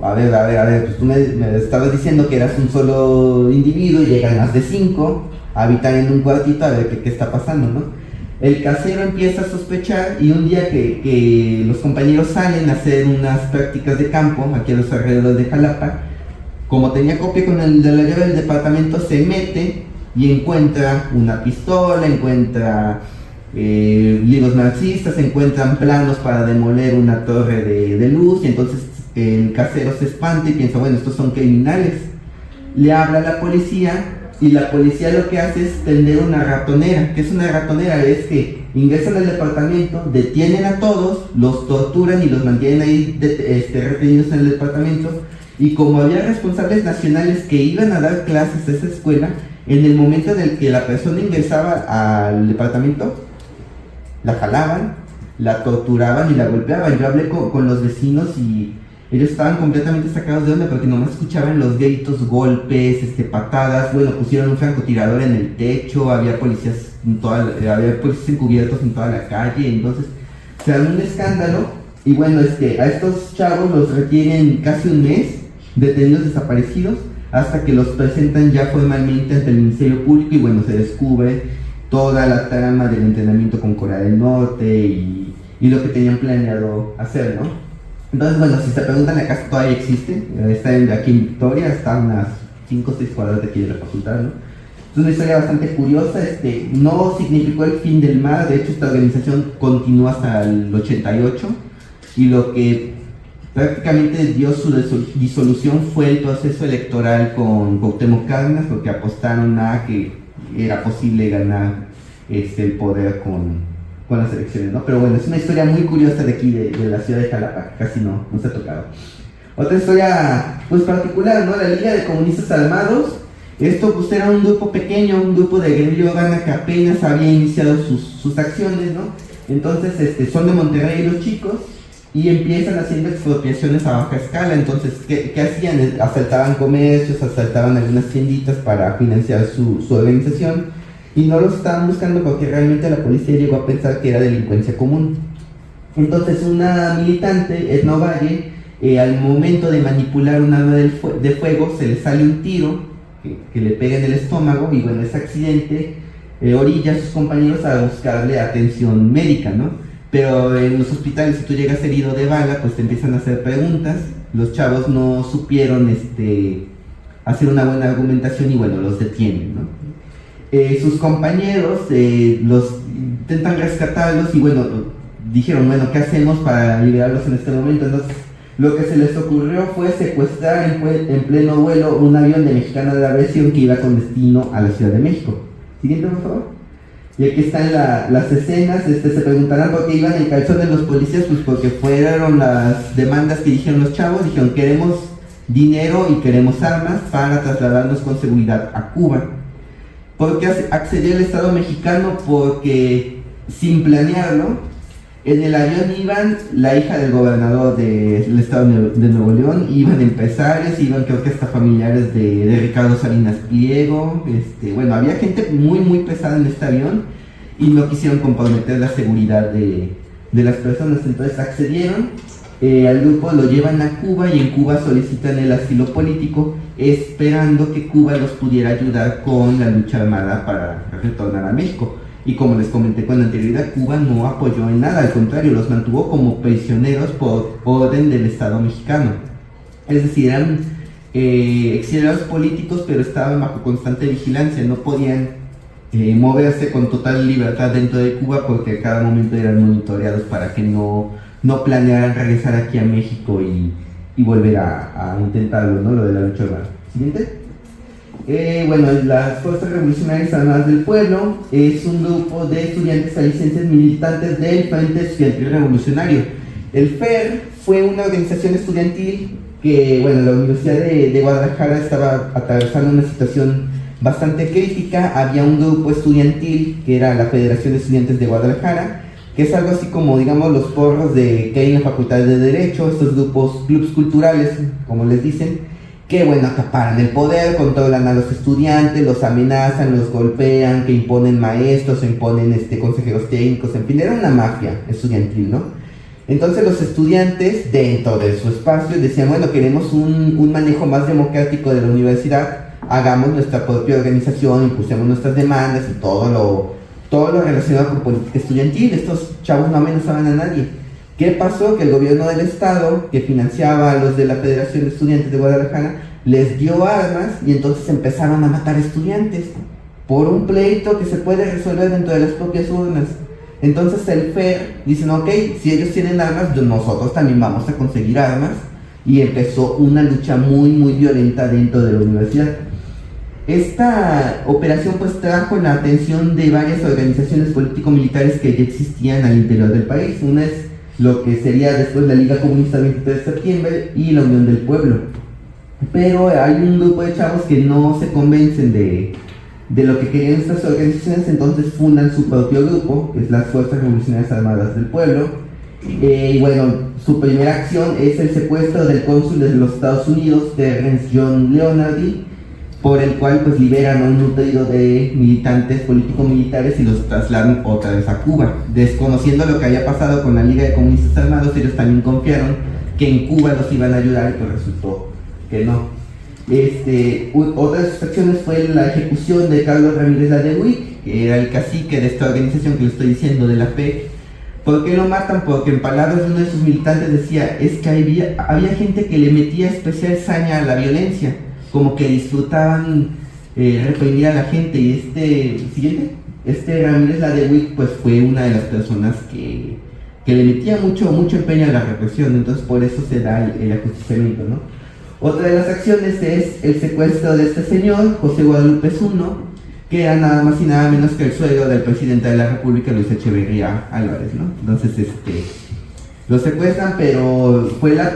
a ver, pues tú me estabas diciendo que eras un solo individuo y llegan más de 5 a habitar en un cuartito, a ver qué está pasando, ¿no? El casero empieza a sospechar y un día que los compañeros salen a hacer unas prácticas de campo aquí a los alrededores de Jalapa, como tenía copia con el de la llave del departamento, se mete y encuentra una pistola, encuentra libros marxistas, encuentran planos para demoler una torre de luz, y entonces el casero se espanta y piensa, bueno, estos son criminales. Le habla a la policía y la policía lo que hace es tender una ratonera. ¿Qué es una ratonera? Es que ingresan al departamento, detienen a todos, los torturan y los mantienen ahí retenidos en el departamento. Y como había responsables nacionales que iban a dar clases a esa escuela, en el momento en el que la persona ingresaba al departamento, la jalaban, la torturaban y la golpeaban. Yo hablé con los vecinos y ellos estaban completamente sacados de onda porque nomás escuchaban los gritos, golpes, patadas. Bueno, pusieron un francotirador en el techo, había policías encubiertos en toda la calle. Entonces se armó un escándalo y bueno, a estos chavos los retienen casi un mes detenidos desaparecidos, hasta que los presentan ya formalmente ante el Ministerio Público y bueno, se descubre toda la trama del entrenamiento con Corea del Norte y lo que tenían planeado hacer, ¿no? Entonces, bueno, si se preguntan, la casa todavía existe, está aquí en Victoria, está a unas 5 o 6 cuadras de aquí de la facultad, ¿no? Es una historia bastante curiosa, no significó el fin del MAR, de hecho esta organización continuó hasta el 88, y lo que prácticamente dio su disolución fue el proceso electoral con Cuauhtémoc Cárdenas, porque apostaron a que era posible ganar el poder con las elecciones, ¿no? Pero bueno, es una historia muy curiosa de aquí, de la ciudad de Jalapa, que casi no se ha tocado. Otra historia, pues particular, ¿no? La Liga de Comunistas Armados. Esto pues era un grupo pequeño, un grupo de guerrilla urbana que apenas había iniciado sus acciones, ¿no? Entonces, son de Monterrey los chicos, y empiezan haciendo expropiaciones a baja escala. Entonces, ¿qué hacían? Asaltaban comercios, asaltaban algunas tienditas para financiar su organización, y no los estaban buscando porque realmente la policía llegó a pensar que era delincuencia común. Entonces una militante, Edna Valle, al momento de manipular un arma de fuego, se le sale un tiro que le pega en el estómago, y bueno, ese accidente orilla a sus compañeros a buscarle atención médica, ¿no? Pero en los hospitales, si tú llegas herido de bala, pues te empiezan a hacer preguntas. Los chavos no supieron hacer una buena argumentación y bueno, los detienen, ¿no? Sus compañeros los intentan rescatarlos y bueno, dijeron, bueno, ¿qué hacemos para liberarlos en este momento? Entonces, lo que se les ocurrió fue secuestrar en pleno vuelo un avión de Mexicana de la Aviación que iba con destino a la Ciudad de México. Siguiente, por favor. Y aquí están las escenas. Se preguntarán por qué iban en calzón de los policías, pues porque fueron las demandas que dijeron los chavos. Dijeron, queremos dinero y queremos armas para trasladarnos con seguridad a Cuba. ¿Por qué accedió el Estado mexicano? Porque sin planearlo, en el avión iban la hija del gobernador del Estado de Nuevo León, iban empresarios, iban creo que hasta familiares de Ricardo Salinas Pliego. Bueno, había gente muy muy pesada en este avión y no quisieron comprometer la seguridad de las personas, entonces accedieron. al grupo lo llevan a Cuba y en Cuba solicitan el asilo político, esperando que Cuba los pudiera ayudar con la lucha armada para retornar a México. Y como les comenté con anterioridad, Cuba no apoyó en nada, al contrario, los mantuvo como prisioneros por orden del Estado mexicano. Es decir, eran exiliados políticos, pero estaban bajo constante vigilancia, no podían moverse con total libertad dentro de Cuba porque a cada momento eran monitoreados para que no planearan regresar aquí a México y volver a intentarlo, ¿no? Lo de la lucha armada. Siguiente. Bueno, las Fuerzas Revolucionarias Armadas del Pueblo es un grupo de estudiantes jaliscienses militantes del Frente Estudiantil Revolucionario. El FER fue una organización estudiantil que, bueno, la Universidad de Guadalajara estaba atravesando una situación bastante crítica. Había un grupo estudiantil que era la Federación de Estudiantes de Guadalajara, que es algo así como, digamos, los porros que hay en la Facultad de Derecho, estos grupos, clubs culturales, como les dicen, que, bueno, acaparan el poder, controlan a los estudiantes, los amenazan, los golpean, que imponen maestros, imponen consejeros técnicos, en fin, era una mafia estudiantil, ¿no? Entonces los estudiantes, dentro de su espacio, decían, bueno, queremos un manejo más democrático de la universidad, hagamos nuestra propia organización, impulsemos nuestras demandas y todo lo relacionado con política estudiantil. Estos chavos no amenazaban a nadie. ¿Qué pasó? Que el gobierno del estado, que financiaba a los de la Federación de Estudiantes de Guadalajara, les dio armas y entonces empezaron a matar estudiantes por un pleito que se puede resolver dentro de las propias urnas. Entonces el FER dice, ok, si ellos tienen armas, nosotros también vamos a conseguir armas, y empezó una lucha muy muy violenta dentro de la universidad. Esta operación pues trajo la atención de varias organizaciones político-militares que ya existían al interior del país. Una es lo que sería después la Liga Comunista 23 de septiembre y la Unión del Pueblo. Pero hay un grupo de chavos que no se convencen de lo que querían estas organizaciones, entonces fundan su propio grupo, que es las Fuerzas Revolucionarias Armadas del Pueblo. Y bueno, su primera acción es el secuestro del cónsul de los Estados Unidos, Terrence John Leonardi, por el cual pues liberan a un nutrido de militantes político-militares y los trasladan otra vez a Cuba. Desconociendo lo que había pasado con la Liga de Comunistas Armados, ellos también confiaron que en Cuba los iban a ayudar, y pues resultó que no. Otra de sus acciones fue la ejecución de Carlos Ramírez Ladewick, que era el cacique de esta organización que le estoy diciendo, de la PEC. ¿Por qué lo matan? Porque en palabras de uno de sus militantes decía, es que había gente que le metía especial saña a la violencia, como que disfrutaban reprimir a la gente. Y Ramírez Ladewick pues fue una de las personas que le metía mucho empeño a la represión, entonces por eso se da el ajusticiamiento, ¿no? Otra de las acciones es el secuestro de este señor, José Guadalupe Zuno, que era nada más y nada menos que el suegro del presidente de la República, Luis Echeverría Álvarez, ¿no? Entonces, lo secuestran, pero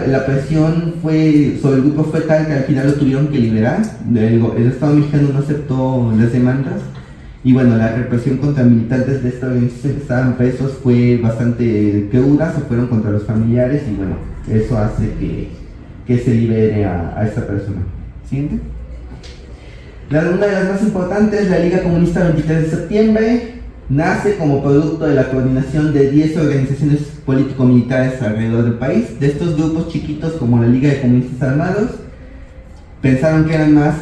la presión sobre el grupo fue tal que al final lo tuvieron que liberar. El Estado mexicano no aceptó las demandas, y bueno, la represión contra militantes de esta organización que estaban presos fue bastante cruda, se fueron contra los familiares, y bueno, eso hace que se libere a esta persona. Siguiente. Una de las más importantes, la Liga Comunista 23 de septiembre, nace como producto de la coordinación de 10 organizaciones político-militares alrededor del país. De estos grupos chiquitos, como la Liga de Comunistas Armados, pensaron que era más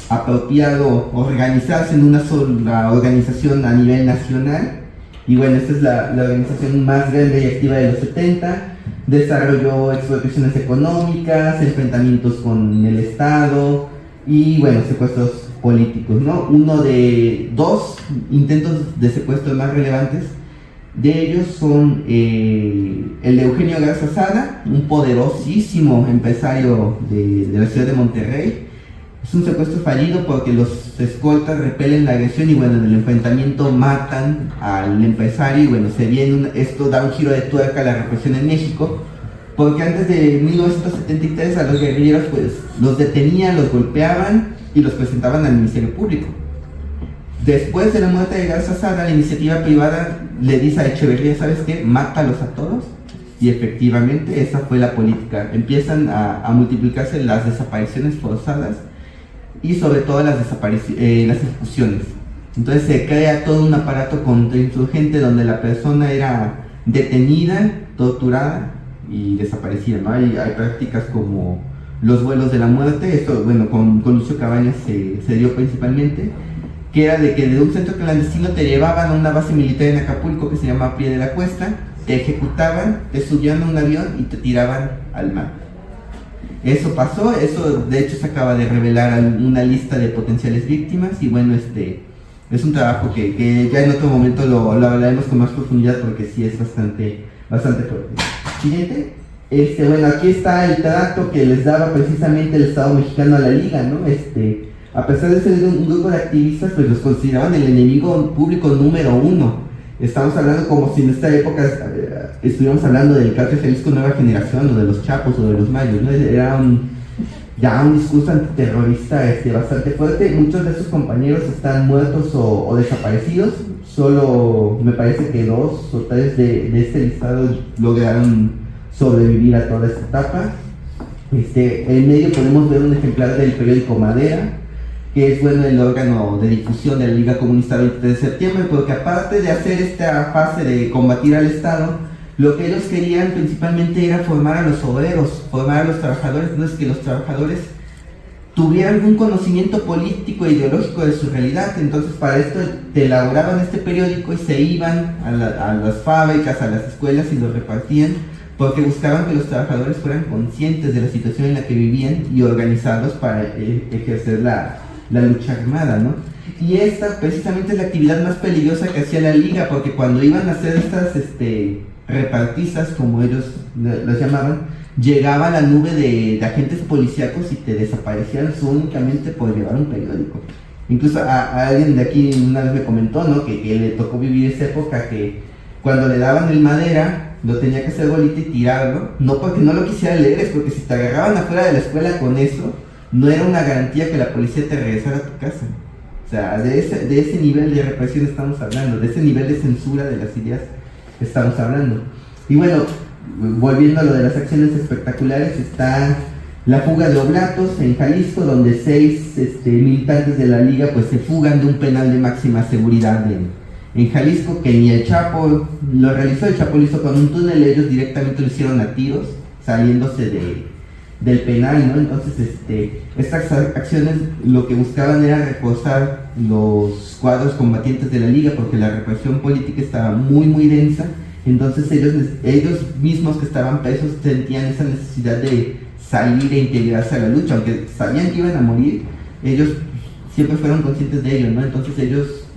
apropiado organizarse en una sola organización a nivel nacional. Y bueno, esta es la organización más grande y activa de los 70. Desarrolló expropiaciones económicas, enfrentamientos con el Estado y bueno, secuestros políticos, ¿no? Uno de dos intentos de secuestro más relevantes de ellos son el de Eugenio Garza Sada, un poderosísimo empresario de la ciudad de Monterrey. Es un secuestro fallido porque los escoltas repelen la agresión y bueno, en el enfrentamiento matan al empresario, y bueno, esto da un giro de tuerca a la represión en México, porque antes de 1973 a los guerrilleros pues los detenían, los golpeaban y los presentaban al Ministerio Público. Después de la muerte de Garza Sada, la iniciativa privada le dice a Echeverría, ¿sabes qué? Mátalos a todos. Y efectivamente esa fue la política. Empiezan a multiplicarse las desapariciones forzadas y sobre todo las ejecuciones. Entonces se crea todo un aparato contrainsurgente donde la persona era detenida, torturada y desaparecían, ¿no? Hay prácticas como los vuelos de la muerte, esto, bueno, con Lucio Cabañas se dio principalmente, que era de que de un centro clandestino te llevaban a una base militar en Acapulco que se llama Pie de la Cuesta, te ejecutaban, te subían a un avión y te tiraban al mar. Eso pasó, eso de hecho se acaba de revelar una lista de potenciales víctimas y bueno, es un trabajo que ya en otro momento lo hablaremos con más profundidad porque sí es bastante fuerte. Siguiente. Bueno, aquí está el trato que les daba precisamente el Estado mexicano a la Liga, ¿no? A pesar de ser un grupo de activistas, pues los consideraban el enemigo público número uno. Estamos hablando como si en esta época estuviéramos hablando del Cártel Jalisco Nueva Generación, o de los Chapos, o de los Mayos, ¿no? Era ya un discurso antiterrorista bastante fuerte. Muchos de esos compañeros están muertos o desaparecidos. Solo me parece que 2 o 3 de este listado lograron sobrevivir a toda esta etapa. En medio podemos ver un ejemplar del periódico Madera, que es bueno el órgano de difusión de la Liga Comunista 20 de septiembre, porque aparte de hacer esta fase de combatir al Estado, lo que ellos querían principalmente era formar a los obreros, formar a los trabajadores, entonces que los trabajadores tuvieran un conocimiento político e ideológico de su realidad. Entonces para esto te elaboraban este periódico y se iban a las fábricas, a las escuelas y lo repartían, porque buscaban que los trabajadores fueran conscientes de la situación en la que vivían y organizados para ejercer la lucha armada, ¿no? Y esta precisamente es la actividad más peligrosa que hacía la Liga, porque cuando iban a hacer estas repartizas, como ellos las llamaban, llegaba la nube de agentes policíacos y te desaparecían únicamente por llevar un periódico. Incluso a alguien de aquí una vez me comentó, ¿no? que le tocó vivir esa época que cuando le daban el Madera lo tenía que hacer bolita y tirarlo, no porque no lo quisiera leer, es porque si te agarraban afuera de la escuela con eso, no era una garantía que la policía te regresara a tu casa. O sea, de ese nivel de represión estamos hablando, de ese nivel de censura de las ideas estamos hablando. Y bueno, volviendo a lo de las acciones espectaculares, está la fuga de Oblatos en Jalisco, donde 6 militantes de la Liga pues se fugan de un penal de máxima seguridad en Jalisco, que ni el Chapo lo realizó. El Chapo lo hizo con un túnel, ellos directamente lo hicieron a tiros, saliéndose del penal, ¿no? Entonces, estas acciones lo que buscaban era reforzar los cuadros combatientes de la Liga, porque la represión política estaba muy, muy densa. Entonces ellos mismos que estaban presos sentían esa necesidad de salir e integrarse a la lucha, aunque sabían que iban a morir, ellos siempre fueron conscientes de ello, ¿no? Entonces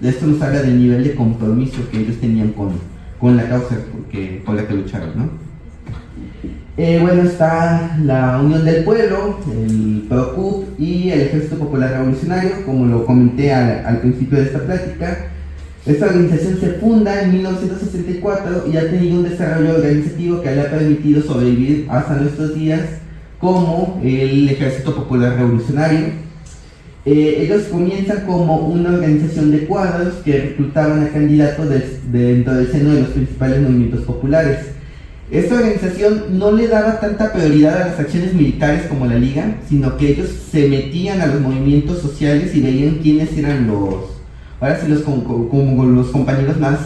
esto nos habla del nivel de compromiso que ellos tenían con la causa por la que lucharon, ¿no? Bueno, está la Unión del Pueblo, el PROCUP y el Ejército Popular Revolucionario, como lo comenté al principio de esta plática. Esta organización se funda en 1964 y ha tenido un desarrollo organizativo que le ha permitido sobrevivir hasta nuestros días como el Ejército Popular Revolucionario. Ellos comienzan como una organización de cuadros que reclutaban a candidatos dentro del seno de los principales movimientos populares. Esta organización no le daba tanta prioridad a las acciones militares como la Liga, sino que ellos se metían a los movimientos sociales y veían quiénes eran como los compañeros más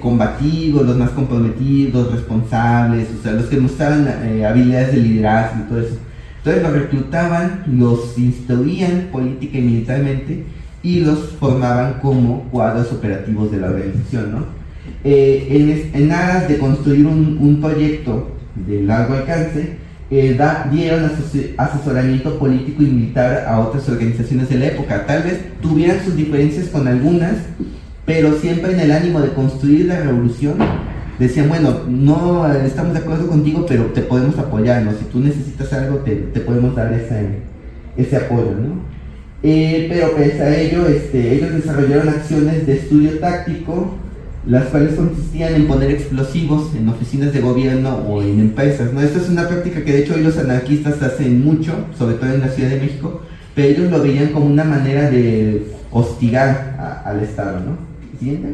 combativos, los más comprometidos, responsables, o sea, los que mostraban habilidades de liderazgo y todo eso. Entonces los reclutaban, los instruían política y militarmente y los formaban como cuadros operativos de la organización, ¿no? En aras de construir un proyecto de largo alcance, dieron asesoramiento político y militar a otras organizaciones de la época. Tal vez tuvieran sus diferencias con algunas, pero siempre en el ánimo de construir la revolución, decían, bueno, no estamos de acuerdo contigo, pero te podemos apoyar, ¿no? Si tú necesitas algo, te podemos dar ese apoyo, ¿no? Pero pese a ello, ellos desarrollaron acciones de estudio táctico, las cuales consistían en poner explosivos en oficinas de gobierno o en empresas, ¿no? Esta es una práctica que de hecho hoy los anarquistas hacen mucho, sobre todo en la Ciudad de México, pero ellos lo veían como una manera de hostigar al Estado, ¿no? Siguiente.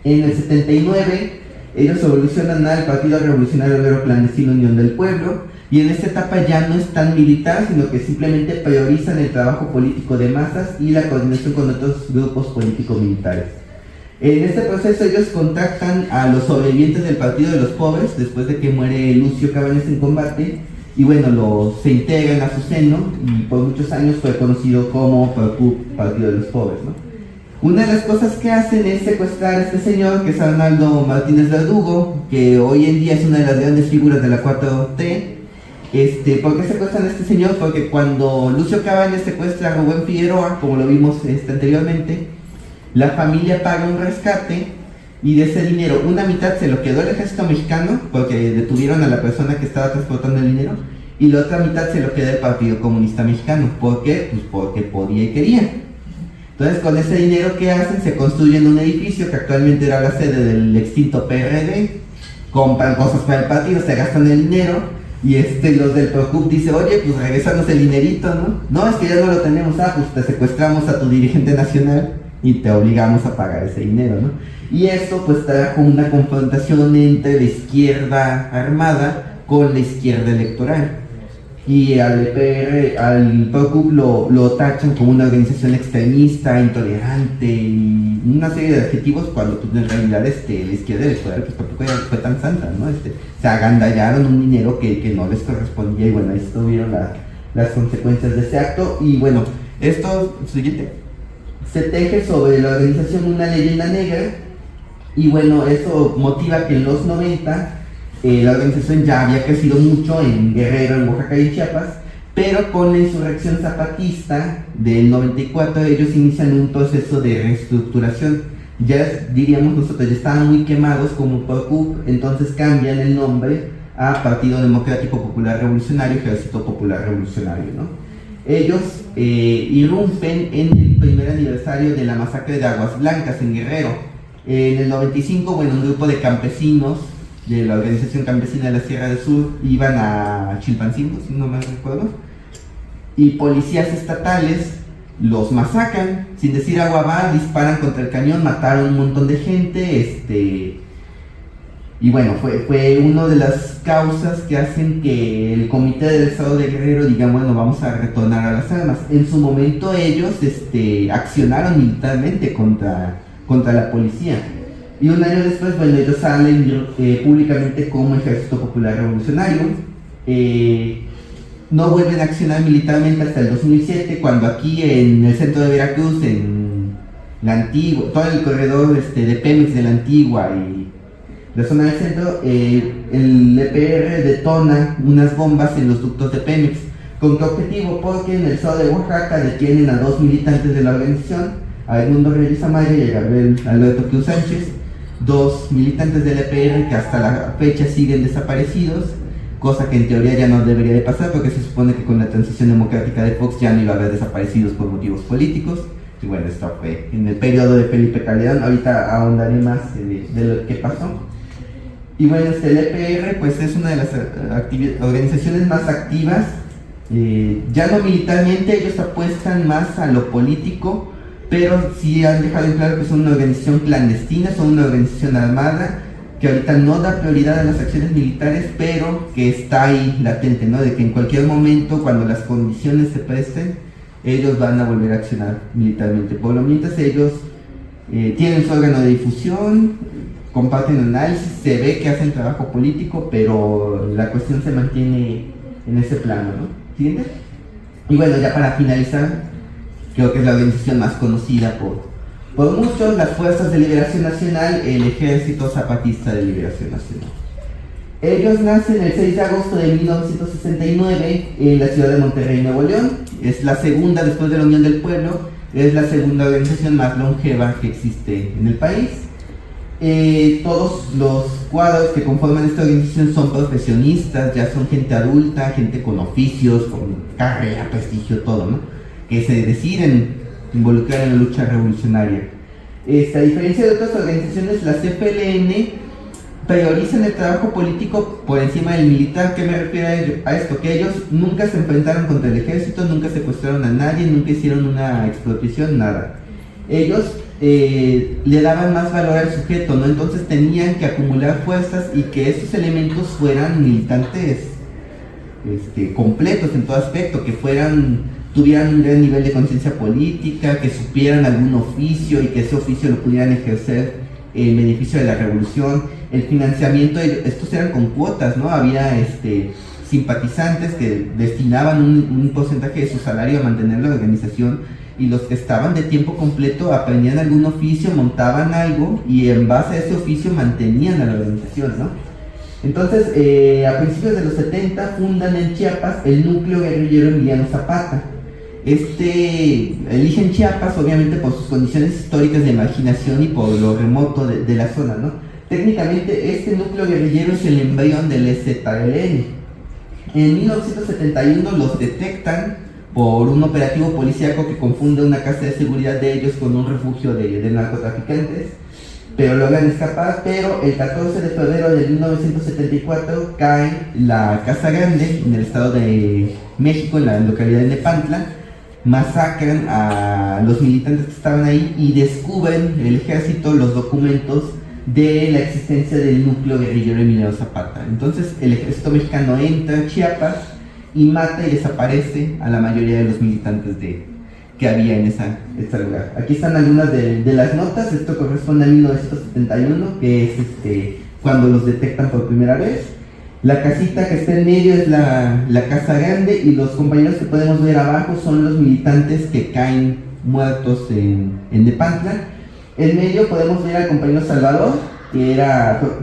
En el 79, ellos evolucionan al Partido Revolucionario Obrero Clandestino Unión del Pueblo, y en esta etapa ya no es tan militar, sino que simplemente priorizan el trabajo político de masas y la coordinación con otros grupos político-militares. En este proceso ellos contactan a los sobrevivientes del Partido de los Pobres después de que muere Lucio Cabañas en combate y bueno, se integran a su seno y por muchos años fue conocido como Partido de los Pobres, ¿no? Una de las cosas que hacen es secuestrar a este señor, que es Arnaldo Martínez Verdugo, que hoy en día es una de las grandes figuras de la 4T. ¿Por qué secuestran a este señor? Porque cuando Lucio Cabañas secuestra a Rubén Figueroa, como lo vimos anteriormente, la familia paga un rescate y de ese dinero una mitad se lo quedó el ejército mexicano porque detuvieron a la persona que estaba transportando el dinero y la otra mitad se lo queda el Partido Comunista Mexicano. ¿Por qué? Pues porque podía y quería. Entonces con ese dinero que hacen se construyen un edificio que actualmente era la sede del extinto PRD, compran cosas para el partido, se gastan el dinero y los del Procup dicen, oye, pues regresanos el dinerito, ¿no? No, es que ya no lo tenemos, pues te secuestramos a tu dirigente nacional y te obligamos a pagar ese dinero, ¿no? Y esto pues trajo una confrontación entre la izquierda armada con la izquierda electoral. Y al Procup lo tachan como una organización extremista, intolerante y una serie de adjetivos cuando pues, en realidad la izquierda electoral pues tampoco fue tan santa, ¿no? Se agandallaron un dinero que no les correspondía y bueno, ahí estuvieron las consecuencias de ese acto y bueno, esto siguiente se teje sobre la organización una leyenda negra y bueno, eso motiva que en los 90 la organización ya había crecido mucho en Guerrero, en Oaxaca y en Chiapas, pero con la insurrección zapatista del 94 ellos inician un proceso de reestructuración. Ya diríamos nosotros, ya estaban muy quemados como PROCUP, entonces cambian el nombre a Partido Democrático Popular Revolucionario, Ejército Popular Revolucionario, ¿no? Ellos irrumpen en el primer aniversario de la masacre de Aguas Blancas en Guerrero. En el 95, bueno, un grupo de campesinos de la organización campesina de la Sierra del Sur iban a Chilpancingo, si no me recuerdo, y policías estatales los masacran, sin decir agua va, disparan contra el cañón, mataron un montón de gente, y bueno, fue una de las causas que hacen que el Comité del Estado de Guerrero diga, bueno, vamos a retornar a las armas. En su momento ellos accionaron militarmente contra la policía. Y un año después, bueno, ellos salen públicamente como Ejército Popular Revolucionario. No vuelven a accionar militarmente hasta el 2007, cuando aquí en el centro de Veracruz, en la Antigua, todo el corredor de Pemex de la Antigua y la zona del centro, el EPR detona unas bombas en los ductos de Pemex. ¿Con qué objetivo? Porque en el estado de Oaxaca detienen a 2 militantes de la organización, a Edmundo Reyes Amaya y a Gabriel Alberto Cruz Sánchez, 2 militantes del EPR que hasta la fecha siguen desaparecidos, cosa que en teoría ya no debería de pasar porque se supone que con la transición democrática de Fox ya no iba a haber desaparecidos por motivos políticos. Y bueno, esto fue en el periodo de Felipe Calderón, ahorita ahondaré más de lo que pasó. Y bueno, el EPR pues es una de las organizaciones más activas, ya no militarmente, ellos apuestan más a lo político, pero sí han dejado en claro que son una organización clandestina, son una organización armada, que ahorita no da prioridad a las acciones militares, pero que está ahí latente, ¿no? De que en cualquier momento, cuando las condiciones se presten, ellos van a volver a accionar militarmente. Por lo mientras ellos tienen su órgano de difusión, comparten análisis, se ve que hacen trabajo político, pero la cuestión se mantiene en ese plano, ¿no? ¿Entiendes? Y bueno, ya para finalizar, creo que es la organización más conocida por muchos, las Fuerzas de Liberación Nacional, el Ejército Zapatista de Liberación Nacional. Ellos nacen el 6 de agosto de 1969 en la ciudad de Monterrey, Nuevo León. Es la segunda, después de la Unión del Pueblo, es la segunda organización más longeva que existe en el país. Todos los cuadros que conforman esta organización son profesionistas, ya son gente adulta, gente con oficios, con carrera, prestigio, todo, ¿no? Que se deciden involucrar en la lucha revolucionaria. A diferencia de otras organizaciones, la CFLN priorizan el trabajo político por encima del militar. ¿Qué me refiero a esto? Que ellos nunca se enfrentaron contra el ejército, nunca secuestraron a nadie, nunca hicieron una expropiación, nada. Ellos le daban más valor al sujeto, ¿no? Entonces tenían que acumular fuerzas y que esos elementos fueran militantes completos en todo aspecto, que fueran tuvieran un gran nivel de conciencia política, que supieran algún oficio y que ese oficio lo pudieran ejercer en beneficio de la revolución. El financiamiento, estos eran con cuotas, ¿no? Había simpatizantes que destinaban un porcentaje de su salario a mantener la organización, y los que estaban de tiempo completo aprendían algún oficio, montaban algo y en base a ese oficio mantenían a la organización, ¿no? Entonces, a principios de los 70 fundan en Chiapas el núcleo guerrillero Emiliano Zapata. Eligen Chiapas obviamente por sus condiciones históricas de marginación y por lo remoto de la zona, ¿no? Técnicamente este núcleo guerrillero es el embrión del EZLN. En 1971 los detectan por un operativo policíaco que confunde una casa de seguridad de ellos con un refugio de narcotraficantes, pero logran escapar. Pero el 14 de febrero de 1974 cae la Casa Grande en el estado de México, en la localidad de Nepantla, masacran a los militantes que estaban ahí y descubren el ejército los documentos de la existencia del núcleo guerrillero Emiliano Zapata. Entonces el ejército mexicano entra a Chiapas y mata y desaparece a la mayoría de los militantes que había en este lugar. Aquí están algunas de las notas. Esto corresponde a 1971, que es cuando los detectan por primera vez. La casita que está en medio es la Casa Grande, y los compañeros que podemos ver abajo son los militantes que caen muertos en Nepantla. En medio podemos ver al compañero Salvador, que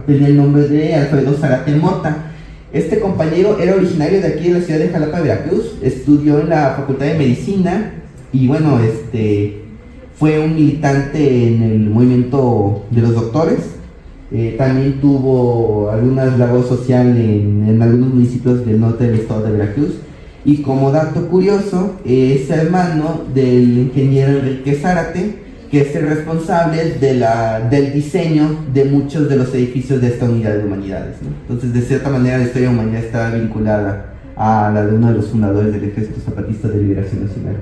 tenía el nombre de Alfredo Zárate Mota. Este compañero era originario de aquí, de la ciudad de Jalapa, Veracruz. Estudió en la Facultad de Medicina y bueno, fue un militante en el movimiento de los doctores. También tuvo alguna labor social en algunos municipios del norte del estado de Veracruz. Y como dato curioso, es hermano del ingeniero Enrique Zárate, que es el responsable del diseño de muchos de los edificios de esta unidad de humanidades, ¿no? Entonces, de cierta manera, la historia de la humanidad está vinculada a la de uno de los fundadores del Ejército Zapatista de Liberación Nacional.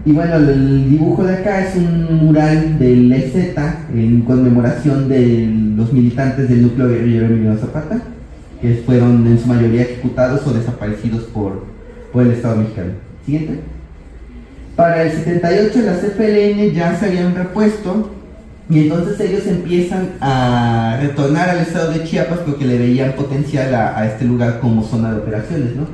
Y bueno, el dibujo de acá es un mural del EZ en conmemoración de los militantes del núcleo guerrillero Emiliano Zapata, que fueron en su mayoría ejecutados o desaparecidos por el Estado mexicano. Siguiente. Para el 78 las FLN ya se habían repuesto, y entonces ellos empiezan a retornar al estado de Chiapas porque le veían potencial a este lugar como zona de operaciones, ¿no?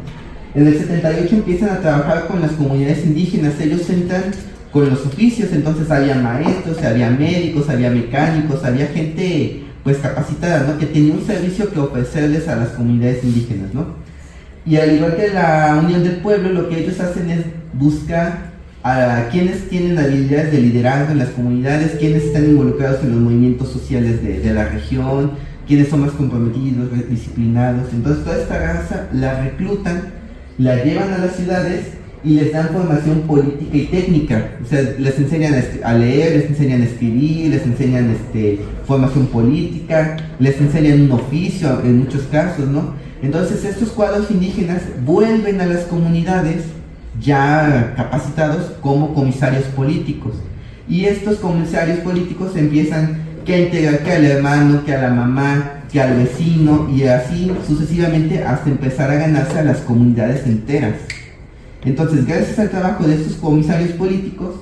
En el 78 empiezan a trabajar con las comunidades indígenas. Ellos entran con los oficios, entonces había maestros, había médicos, había mecánicos, había gente pues capacitada, ¿no? Que tenía un servicio que ofrecerles a las comunidades indígenas, ¿no? Y al igual que la Unión del Pueblo, lo que ellos hacen es buscar a quienes tienen habilidades de liderazgo en las comunidades, quienes están involucrados en los movimientos sociales de la región, quienes son más comprometidos, disciplinados. Entonces toda esta raza la reclutan, la llevan a las ciudades y les dan formación política y técnica. O sea, les enseñan a leer, les enseñan a escribir, les enseñan formación política, les enseñan un oficio en muchos casos, ¿no? Entonces estos cuadros indígenas vuelven a las comunidades ya capacitados como comisarios políticos, y estos comisarios políticos empiezan que a integrar que al hermano, que a la mamá, que al vecino, y así sucesivamente hasta empezar a ganarse a las comunidades enteras. Entonces, gracias al trabajo de estos comisarios políticos,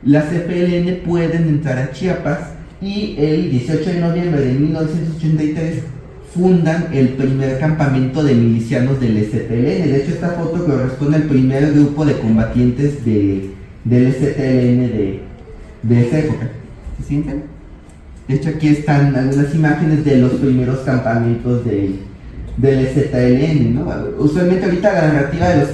las FLN pueden entrar a Chiapas, y el 18 de noviembre de 1983 fundan el primer campamento de milicianos del EZLN. De hecho, esta foto corresponde al primer grupo de combatientes del EZLN de esa época. ¿Se sienten? De hecho, aquí están algunas imágenes de los primeros campamentos del EZLN, ¿no? Usualmente ahorita la narrativa de los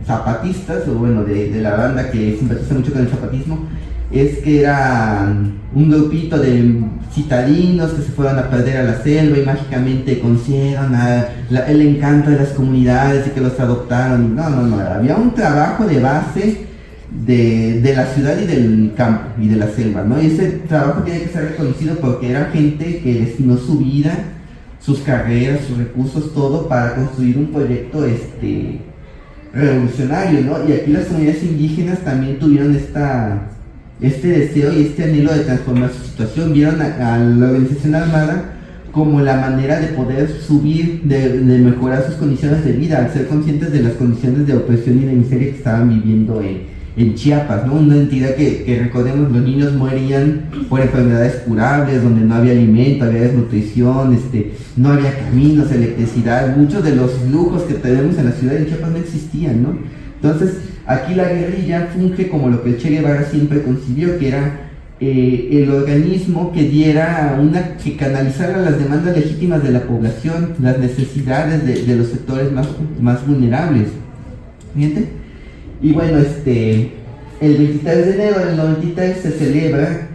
zapatistas, o bueno, de la banda que simpatiza mucho con el zapatismo, es que era un grupito de citadinos que se fueron a perder a la selva y mágicamente consiguieron el encanto de las comunidades y que los adoptaron. No, había un trabajo de base de la ciudad y del campo y de la selva, ¿no? Y ese trabajo tiene que ser reconocido porque era gente que destinó su vida, sus carreras, sus recursos, todo para construir un proyecto revolucionario, ¿no? Y aquí las comunidades indígenas también tuvieron este deseo y este anhelo de transformar su situación. Vieron a la organización armada como la manera de poder subir, de mejorar sus condiciones de vida, al ser conscientes de las condiciones de opresión y de miseria que estaban viviendo en Chiapas, ¿no? Una entidad que recordemos, los niños morían por enfermedades curables, donde no había alimento, había desnutrición, no había caminos, electricidad, muchos de los lujos que tenemos en la ciudad de Chiapas no existían, ¿no? Entonces, aquí la guerrilla funge como lo que el Che Guevara siempre concibió, que era el organismo que canalizara las demandas legítimas de la población, las necesidades de los sectores más vulnerables. ¿Entiendes? Y bueno, el 23 de enero del 93 se celebra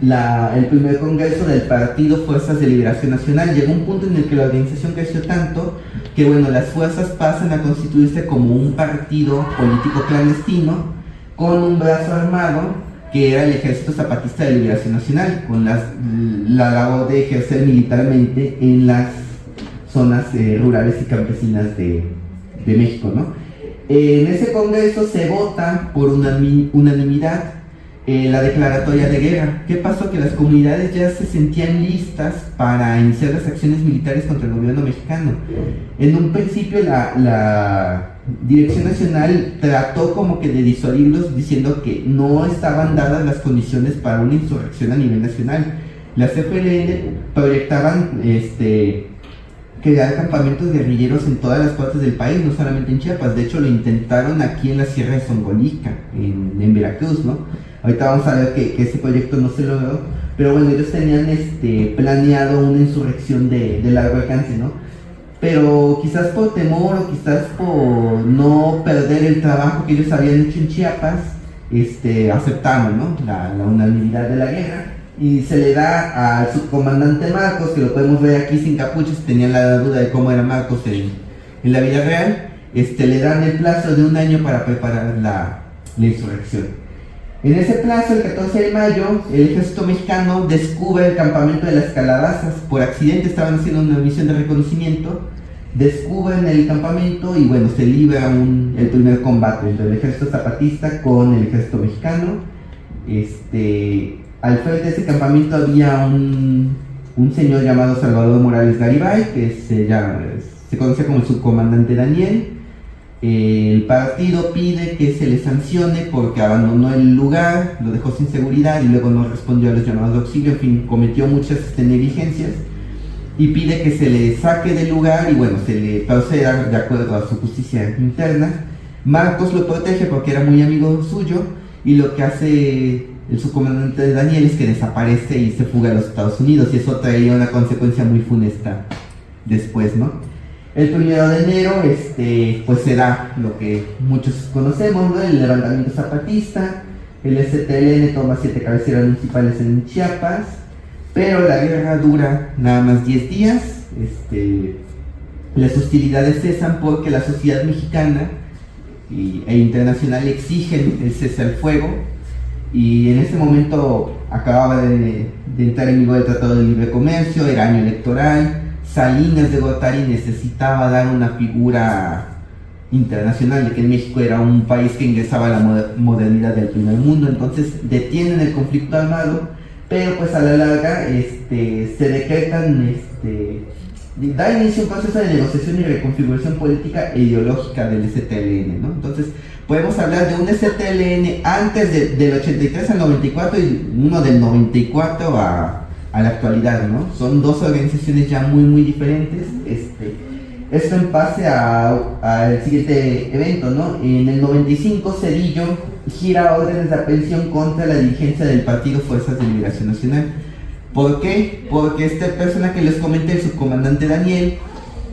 el primer congreso del Partido Fuerzas de Liberación Nacional. Llegó un punto en el que la organización creció tanto que bueno, las fuerzas pasan a constituirse como un partido político clandestino con un brazo armado que era el Ejército Zapatista de Liberación Nacional, con la labor de ejercer militarmente en las zonas rurales y campesinas de México, ¿no? En ese congreso se vota por unanimidad la declaratoria de guerra. ¿Qué pasó? Que las comunidades ya se sentían listas para iniciar las acciones militares contra el gobierno mexicano. En un principio la Dirección Nacional trató como que de disuadirlos diciendo que no estaban dadas las condiciones para una insurrección a nivel nacional. Las FLN proyectaban crear campamentos guerrilleros en todas las partes del país, no solamente en Chiapas. De hecho lo intentaron aquí en la Sierra de Songolica, en Veracruz, ¿no? Ahorita vamos a ver que ese proyecto no se logró, pero bueno, ellos tenían planeado una insurrección de largo alcance, ¿no? Pero quizás por temor o quizás por no perder el trabajo que ellos habían hecho en Chiapas, aceptaron, ¿no? la unanimidad de la guerra, y se le da al subcomandante Marcos, que lo podemos ver aquí sin capucha, si tenían la duda de cómo era Marcos en la vida real, le dan el plazo de 1 año para preparar la insurrección. En ese plazo, el 14 de mayo, el ejército mexicano descubre el campamento de las Calabazas. Por accidente estaban haciendo una misión de reconocimiento, descubren el campamento y bueno, se libra el primer combate entre el ejército zapatista con el ejército mexicano. Al frente de ese campamento había un señor llamado Salvador Morales Garibay, que se conocía como el subcomandante Daniel. El partido pide que se le sancione porque abandonó el lugar, lo dejó sin seguridad y luego no respondió a los llamados de auxilio, en fin, cometió muchas negligencias y pide que se le saque del lugar y bueno, se le proceda de acuerdo a su justicia interna. Marcos lo protege porque era muy amigo suyo y lo que hace el subcomandante Daniel es que desaparece y se fuga a los Estados Unidos, y eso traería una consecuencia muy funesta después, ¿no? El 1 de enero, pues se da lo que muchos conocemos, ¿no? El levantamiento zapatista. El STLN toma 7 cabeceras municipales en Chiapas, pero la guerra dura nada más 10 días. Las hostilidades cesan porque la sociedad mexicana e internacional exigen el cese al fuego, y en ese momento acababa de entrar en vigor el Tratado de Libre Comercio, era año electoral. Salinas de Gortari necesitaba dar una figura internacional de que México era un país que ingresaba a la modernidad del primer mundo. Entonces detienen el conflicto armado, pero pues a la larga se decretan, da inicio un proceso de negociación y reconfiguración política e ideológica del STLN, ¿no? Entonces podemos hablar de un STLN antes del 83 al 94 y uno del 94 a la actualidad, ¿no? Son dos organizaciones ya muy muy diferentes. Esto en base al siguiente evento, ¿no? En el 95 Cedillo gira órdenes de aprehensión contra la dirigencia del Partido Fuerzas de Liberación Nacional. ¿Por qué? Porque esta persona que les comenté, el subcomandante Daniel,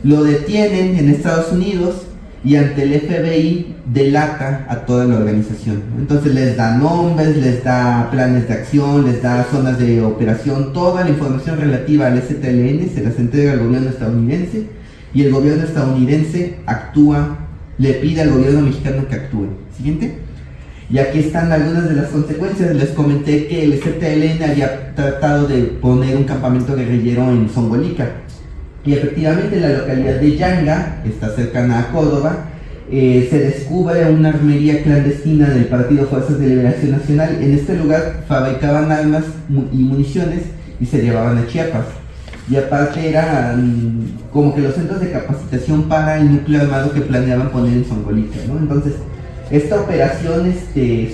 lo detienen en Estados Unidos y ante el FBI delata a toda la organización. Entonces les da nombres, les da planes de acción, les da zonas de operación, toda la información relativa al STLN se las entrega al gobierno estadounidense, y el gobierno estadounidense actúa, le pide al gobierno mexicano que actúe. Siguiente. Y aquí están algunas de las consecuencias. Les comenté que el STLN había tratado de poner un campamento guerrillero en Songolica, y efectivamente en la localidad de Yanga, que está cercana a Córdoba, se descubre una armería clandestina del Partido Fuerzas de Liberación Nacional. En este lugar fabricaban armas y municiones y se llevaban a Chiapas. y aparte eran como que los centros de capacitación para el núcleo armado que planeaban poner en Zongolica, ¿no? Entonces, esta operación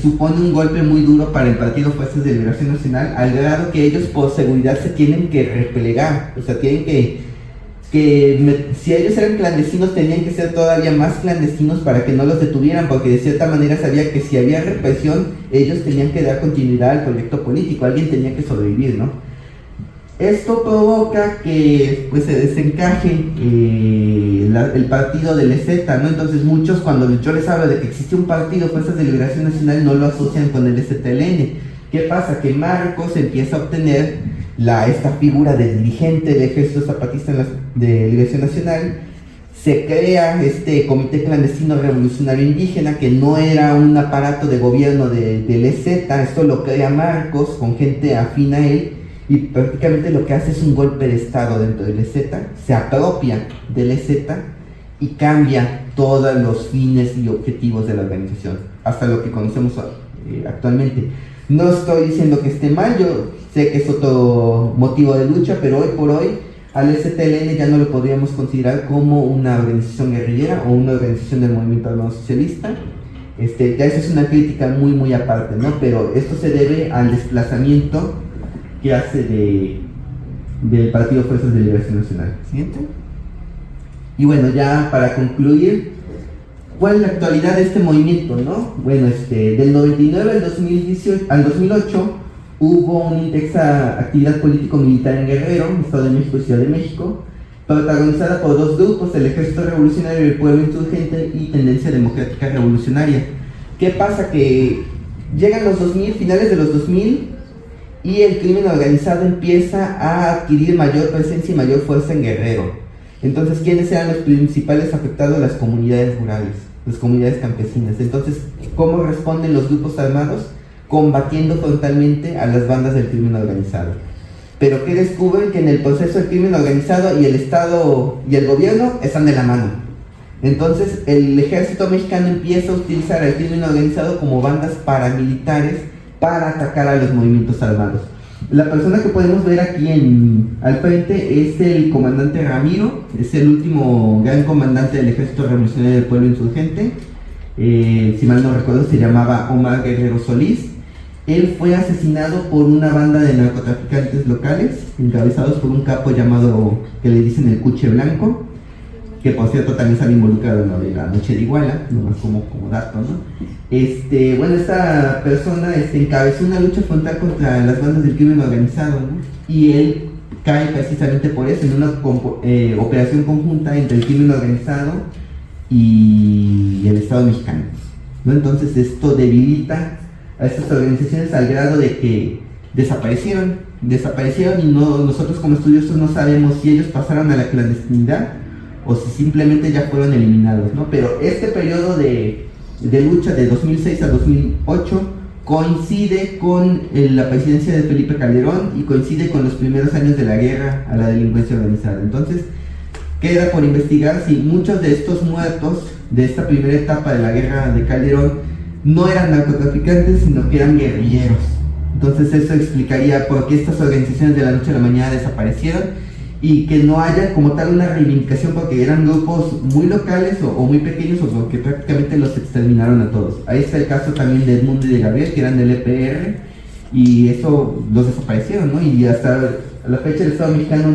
supone un golpe muy duro para el Partido Fuerzas de Liberación Nacional, al grado que ellos por seguridad se tienen que replegar, o sea, tienen si ellos eran clandestinos tenían que ser todavía más clandestinos para que no los detuvieran, porque de cierta manera sabía que si había represión, ellos tenían que dar continuidad al proyecto político, alguien tenía que sobrevivir, ¿no? Esto provoca que pues, se desencaje el partido del EZ, ¿no? Entonces muchos, cuando yo les hablo de que existe un partido, Fuerzas de Liberación Nacional, no lo asocian con el EZLN. ¿Qué pasa? Que Marcos empieza a obtener esta figura de dirigente del Ejército Zapatista de Liberación Nacional. Se crea este Comité Clandestino Revolucionario Indígena, que no era un aparato de gobierno del EZ, esto lo crea Marcos con gente afín a él, y prácticamente lo que hace es un golpe de estado dentro del EZ, se apropia del EZ y cambia todos los fines y objetivos de la organización, hasta lo que conocemos actualmente. No estoy diciendo que esté mal, yo sé que es otro motivo de lucha, pero hoy por hoy al EZLN ya no lo podríamos considerar como una organización guerrillera o una organización del movimiento armado socialista. Ya esa es una crítica muy muy aparte, ¿no? Pero esto se debe al desplazamiento que hace del Partido Fuerzas de Liberación Nacional. ¿Siguiente? Y bueno, ya para concluir, ¿cuál es la actualidad de este movimiento, no? Bueno, del 99 al 2008 hubo una intensa actividad político-militar en Guerrero, Estado de México y Ciudad de México, protagonizada por dos grupos, el Ejército Revolucionario del Pueblo Insurgente y Tendencia Democrática Revolucionaria. ¿Qué pasa? Que llegan los 2000, finales de los 2000, y el crimen organizado empieza a adquirir mayor presencia y mayor fuerza en Guerrero. Entonces, ¿quiénes eran los principales afectados? Las comunidades rurales, las comunidades campesinas. Entonces, ¿cómo responden los grupos armados? Combatiendo frontalmente a las bandas del crimen organizado. Pero ¿qué descubren? Que en el proceso del crimen organizado y el Estado y el gobierno están de la mano. Entonces, el ejército mexicano empieza a utilizar al crimen organizado como bandas paramilitares para atacar a los movimientos armados. La persona que podemos ver aquí al frente es el comandante Ramiro, es el último gran comandante del Ejército Revolucionario del Pueblo Insurgente. Si mal no recuerdo, se llamaba Omar Guerrero Solís. Él fue asesinado por una banda de narcotraficantes locales, encabezados por un capo llamado, que le dicen el Cuche Blanco, que por cierto también sale involucrado en lo de la Noche de Iguala, nomás como dato, ¿no? Bueno, esta persona encabezó una lucha frontal contra las bandas del crimen organizado, ¿no? Y él cae precisamente por eso, en una operación conjunta entre el crimen organizado y el Estado mexicano, ¿no? Entonces esto debilita a estas organizaciones al grado de que desaparecieron y nosotros como estudiosos no sabemos si ellos pasaron a la clandestinidad o si simplemente ya fueron eliminados, ¿no? Pero este periodo de lucha de 2006 a 2008 coincide con la presidencia de Felipe Calderón y coincide con los primeros años de la guerra a la delincuencia organizada. Entonces, queda por investigar si muchos de estos muertos de esta primera etapa de la guerra de Calderón no eran narcotraficantes, sino que eran guerrilleros. Entonces eso explicaría por qué estas organizaciones de la noche a la mañana desaparecieron y que no haya como tal una reivindicación porque eran grupos muy locales o muy pequeños o porque prácticamente los exterminaron a todos. Ahí está el caso también de Edmundo y de Gabriel, que eran del EPR, y eso los desaparecieron, ¿no? Y hasta la fecha el Estado mexicano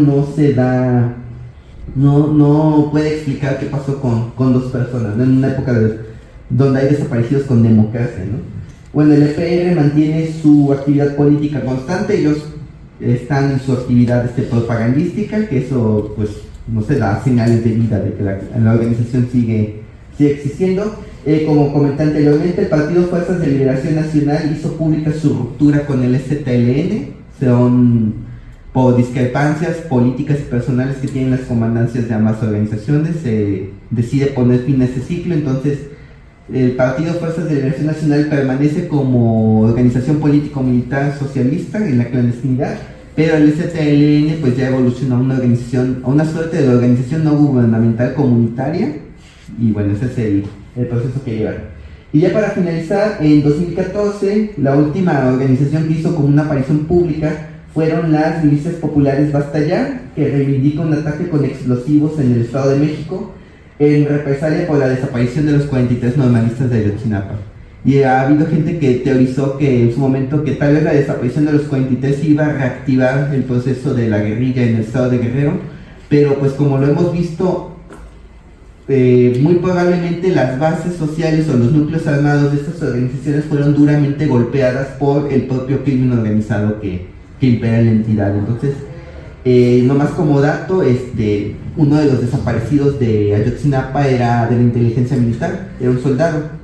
no puede explicar qué pasó con dos personas, ¿no? En una época donde hay desaparecidos con democracia, ¿no? Bueno, el EPR mantiene su actividad política constante, ellos están en su actividad propagandística, que eso pues no se da señales de vida de que la organización sigue existiendo. Como comenté anteriormente, el Partido Fuerzas de Liberación Nacional hizo pública su ruptura con el EZLN, son por discrepancias políticas y personales que tienen las comandancias de ambas organizaciones, se decide poner fin a ese ciclo. Entonces el Partido Fuerzas de Liberación Nacional permanece como organización político-militar socialista en la clandestinidad, pero el EZLN pues ya evolucionó a una organización, a una suerte de organización no gubernamental comunitaria, y bueno, ese es el proceso que lleva. Y ya para finalizar, en 2014, la última organización que hizo como una aparición pública fueron las milicias populares Basta Ya, que reivindican un ataque con explosivos en el Estado de México en represalia por la desaparición de los 43 normalistas de Ayotzinapa. Y ha habido gente que teorizó que en su momento que tal vez la desaparición de los 43 iba a reactivar el proceso de la guerrilla en el Estado de Guerrero, pero pues como lo hemos visto, muy probablemente las bases sociales o los núcleos armados de estas organizaciones fueron duramente golpeadas por el propio crimen organizado que impera en la entidad. Entonces, nomás como dato, uno de los desaparecidos de Ayotzinapa era de la inteligencia militar, era un soldado.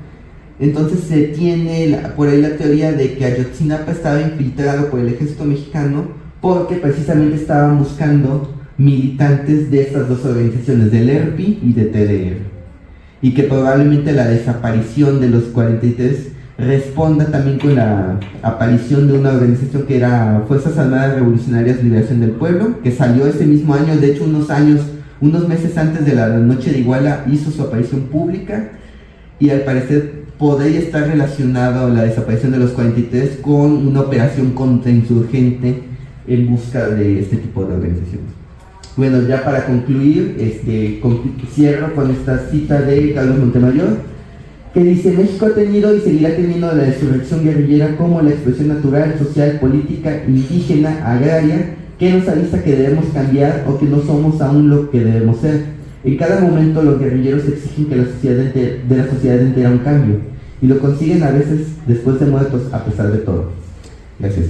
Entonces se tiene por ahí la teoría de que Ayotzinapa estaba infiltrado por el ejército mexicano porque precisamente estaban buscando militantes de estas dos organizaciones, del ERPI y de TDR, y que probablemente la desaparición de los 43 responda también con la aparición de una organización que era Fuerzas Armadas Revolucionarias Liberación del Pueblo, que salió ese mismo año, de hecho unos meses antes de la Noche de Iguala hizo su aparición pública, y al parecer podría estar relacionado la desaparición de los 43 con una operación contrainsurgente en busca de este tipo de organizaciones. Bueno, ya para concluir, cierro con esta cita de Carlos Montemayor, que dice: México ha tenido y seguirá teniendo la insurrección guerrillera como la expresión natural, social, política, indígena, agraria, que nos avisa que debemos cambiar o que no somos aún lo que debemos ser. En cada momento los guerrilleros exigen que la sociedad entera un cambio, y lo consiguen a veces después de muertos, a pesar de todo. Gracias.